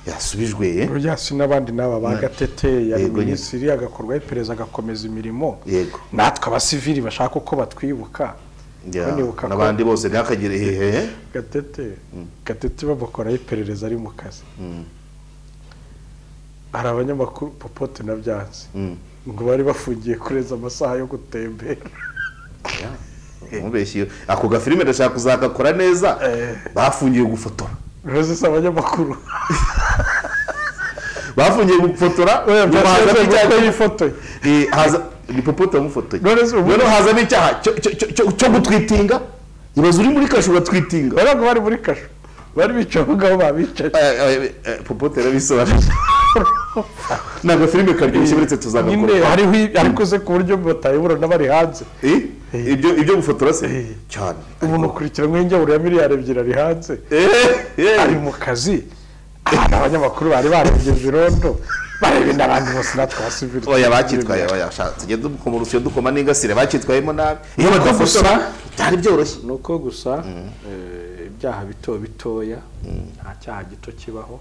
Speaker 2: yasubijwe
Speaker 1: byasi n'abandi n'aba ba Gatete ya minisitiri agakorwa iperereza agakomeza imirimo natwe abasivili bashaka uko batwibuka
Speaker 2: n'abandi bose ntihakagire hehe
Speaker 1: Gatete babakora iperereza ari mu kazi. Hari abanyamakuru Popote na Byanze ngo bari bafungiye kureza amasaha yo gutembera
Speaker 2: mubeshye ako gafilime ndashaka kuzagakora neza bafungiye gufotora
Speaker 1: rose abanyamakuru
Speaker 2: bafungiye gufotora
Speaker 1: bahaza n'icyaha yifotoye
Speaker 2: haza ni Popote wamufotoye none haza n'icyaha cyo gutwitinga. Ibaze uri muri kasho uratwitinga
Speaker 1: barago bari muri kasho bari bicaho babicaye
Speaker 2: Popote rabisobanura nago filime karyoshye buretse tuzagakora
Speaker 1: ariko se ku buryo batayibura n'abari hanze
Speaker 2: ibyo gufotora se cyane
Speaker 1: umuntu ukurikiranywe injyaburo ya miliyari 2 ari hanze ari mu kazi. Abanyamakuru bari barengeje irondo barebe n'abandi bose natwe basivili
Speaker 2: bakitwaye tujye dukomurusyo dukoma n'ingasire bakitwayemo nabi iyo badafotora byari byoroshye
Speaker 1: nuko gusa ibyaha bitoya nta cyaha gito kibaho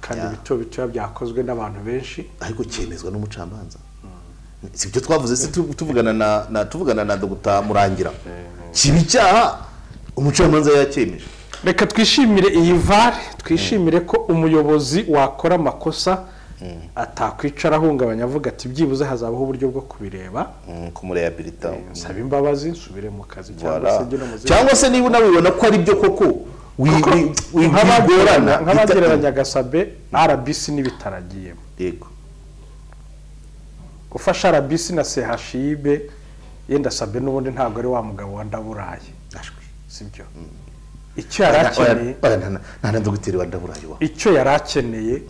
Speaker 1: kandi bitoya byakozwe n'abantu benshi
Speaker 2: ariko cyemezwa n'umucamanza sibyo twavuze se tuvugana na Dr. Murangira kiba icyaha umucamanza yakemeje.
Speaker 1: Reka twishimire iyi VAR, twishimire ko umuyobozi wakora amakosa atakwicara ahungabanya avuga ati byibuze hazabaho uburyo bwo kubireba
Speaker 2: kumurehabilita,
Speaker 1: nsaba imbabazi nsubire mu kazi
Speaker 2: cyangwa se niba unabibona ko ari byo koko
Speaker 1: nk'abagereranya Gasabe RBC n'ibitaragiyemo.
Speaker 2: Yego,
Speaker 1: gufasha RBC na CHIB yenda Sabe n'ubundi ntabwo ari wa mugabo wa Ndaburaye, sibyo? Icyo yarakeneye
Speaker 2: nta ndogiteri wa Ndaburaye wa
Speaker 1: icyo yarakeneye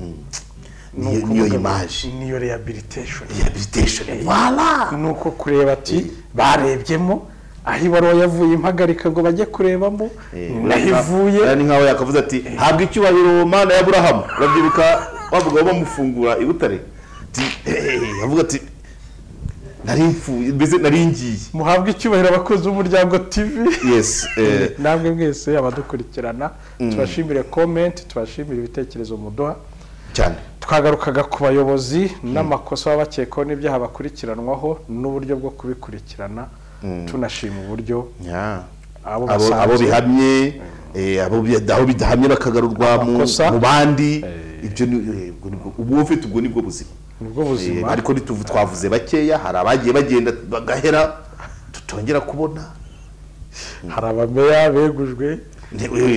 Speaker 2: niyo image,
Speaker 1: niyo rehabilitation,
Speaker 2: voilà,
Speaker 1: nuko kureba ati barebyemo aho ibaruwa yavuye impagarika ngo bajye kurebamo nahivuye,
Speaker 2: ni nkaho yakavuze ati habwa icyubahiro Mana ya Aburahamu, babyibuka bavuga bamufungura i Butare, bavuga ati nari mfuye mbese nari ngiye,
Speaker 1: muhabwe icyubahiro abakozi b'Umuryango TV.
Speaker 2: Yes,
Speaker 1: namwe mwese abadukurikirana tubashimire comment, tubashimire ibitekerezo muduha
Speaker 2: cyane.
Speaker 1: Twagarukaga ku bayobozi n'amakosa babakekaho n'ibyaha bakurikiranwaho n'uburyo bwo kubikurikirana, tunashima uburyo
Speaker 2: abo bihamye abo bidahamye bakagarurwa mu bandi, ibyo ubu ufite ubwo nibwo buzima, ariko twavuze bakeya, hari abagiye bagenda bagahera tutongera kubona,
Speaker 1: hari abameya begujwe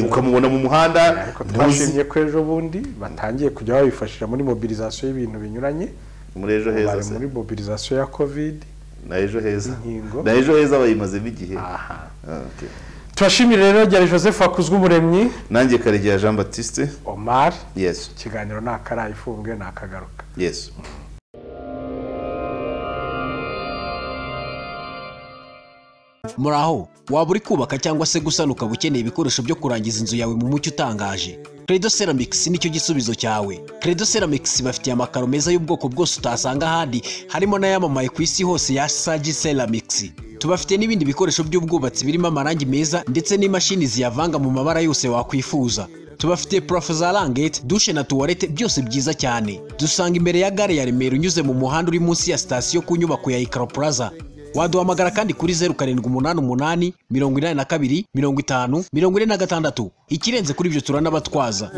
Speaker 2: ukamubona mu muhanda,
Speaker 1: ariko twashimye ko ejo bundi batangiye kujya babifashisha muri mobilisation y'ibintu binyuranye,
Speaker 2: muri ejo heza se,
Speaker 1: muri mobilisation ya covid
Speaker 2: na ejo heza bayimaze bigihe.
Speaker 1: Okay, twashimire rero Ryari Joseph Hakuzwumuremyi,
Speaker 2: nanjye Karegeya Jean Baptiste
Speaker 1: Omar.
Speaker 2: Yes,
Speaker 1: ikiganiro nakarayifumbwe nakagaruka.
Speaker 2: Yes.
Speaker 3: Muraho, waba uri kubaka cyangwa se gusanuka ukeneye ibikoresho byo kurangiza inzu yawe mu mucyo utangaje? Credo Ceramics nicyo gisubizo cyawe. Credo Ceramics bafitiye amakaro meza y'ubwoko bwose utasanga ahandi, harimo n'ayamamaye ku isi hose ya Sagi Ceramics. Tubafite n'ibindi bikoresho by'ubwubatsi birimo amarangi meza ndetse n'imashini ziyavanga mu mabara yose wakwifuza. Tubafite parafo za rangete, dushe na tuwarete, byose byiza cyane. Dusanga imbere ya gare ya Remera unyuze mu muhanda uri munsi ya sitasiyo ku nyubako ya Icaro Plaza. Waduhamagara kandi kuri 0788 82 50 46. Ikirenze kuri ibyo turanabatwaza.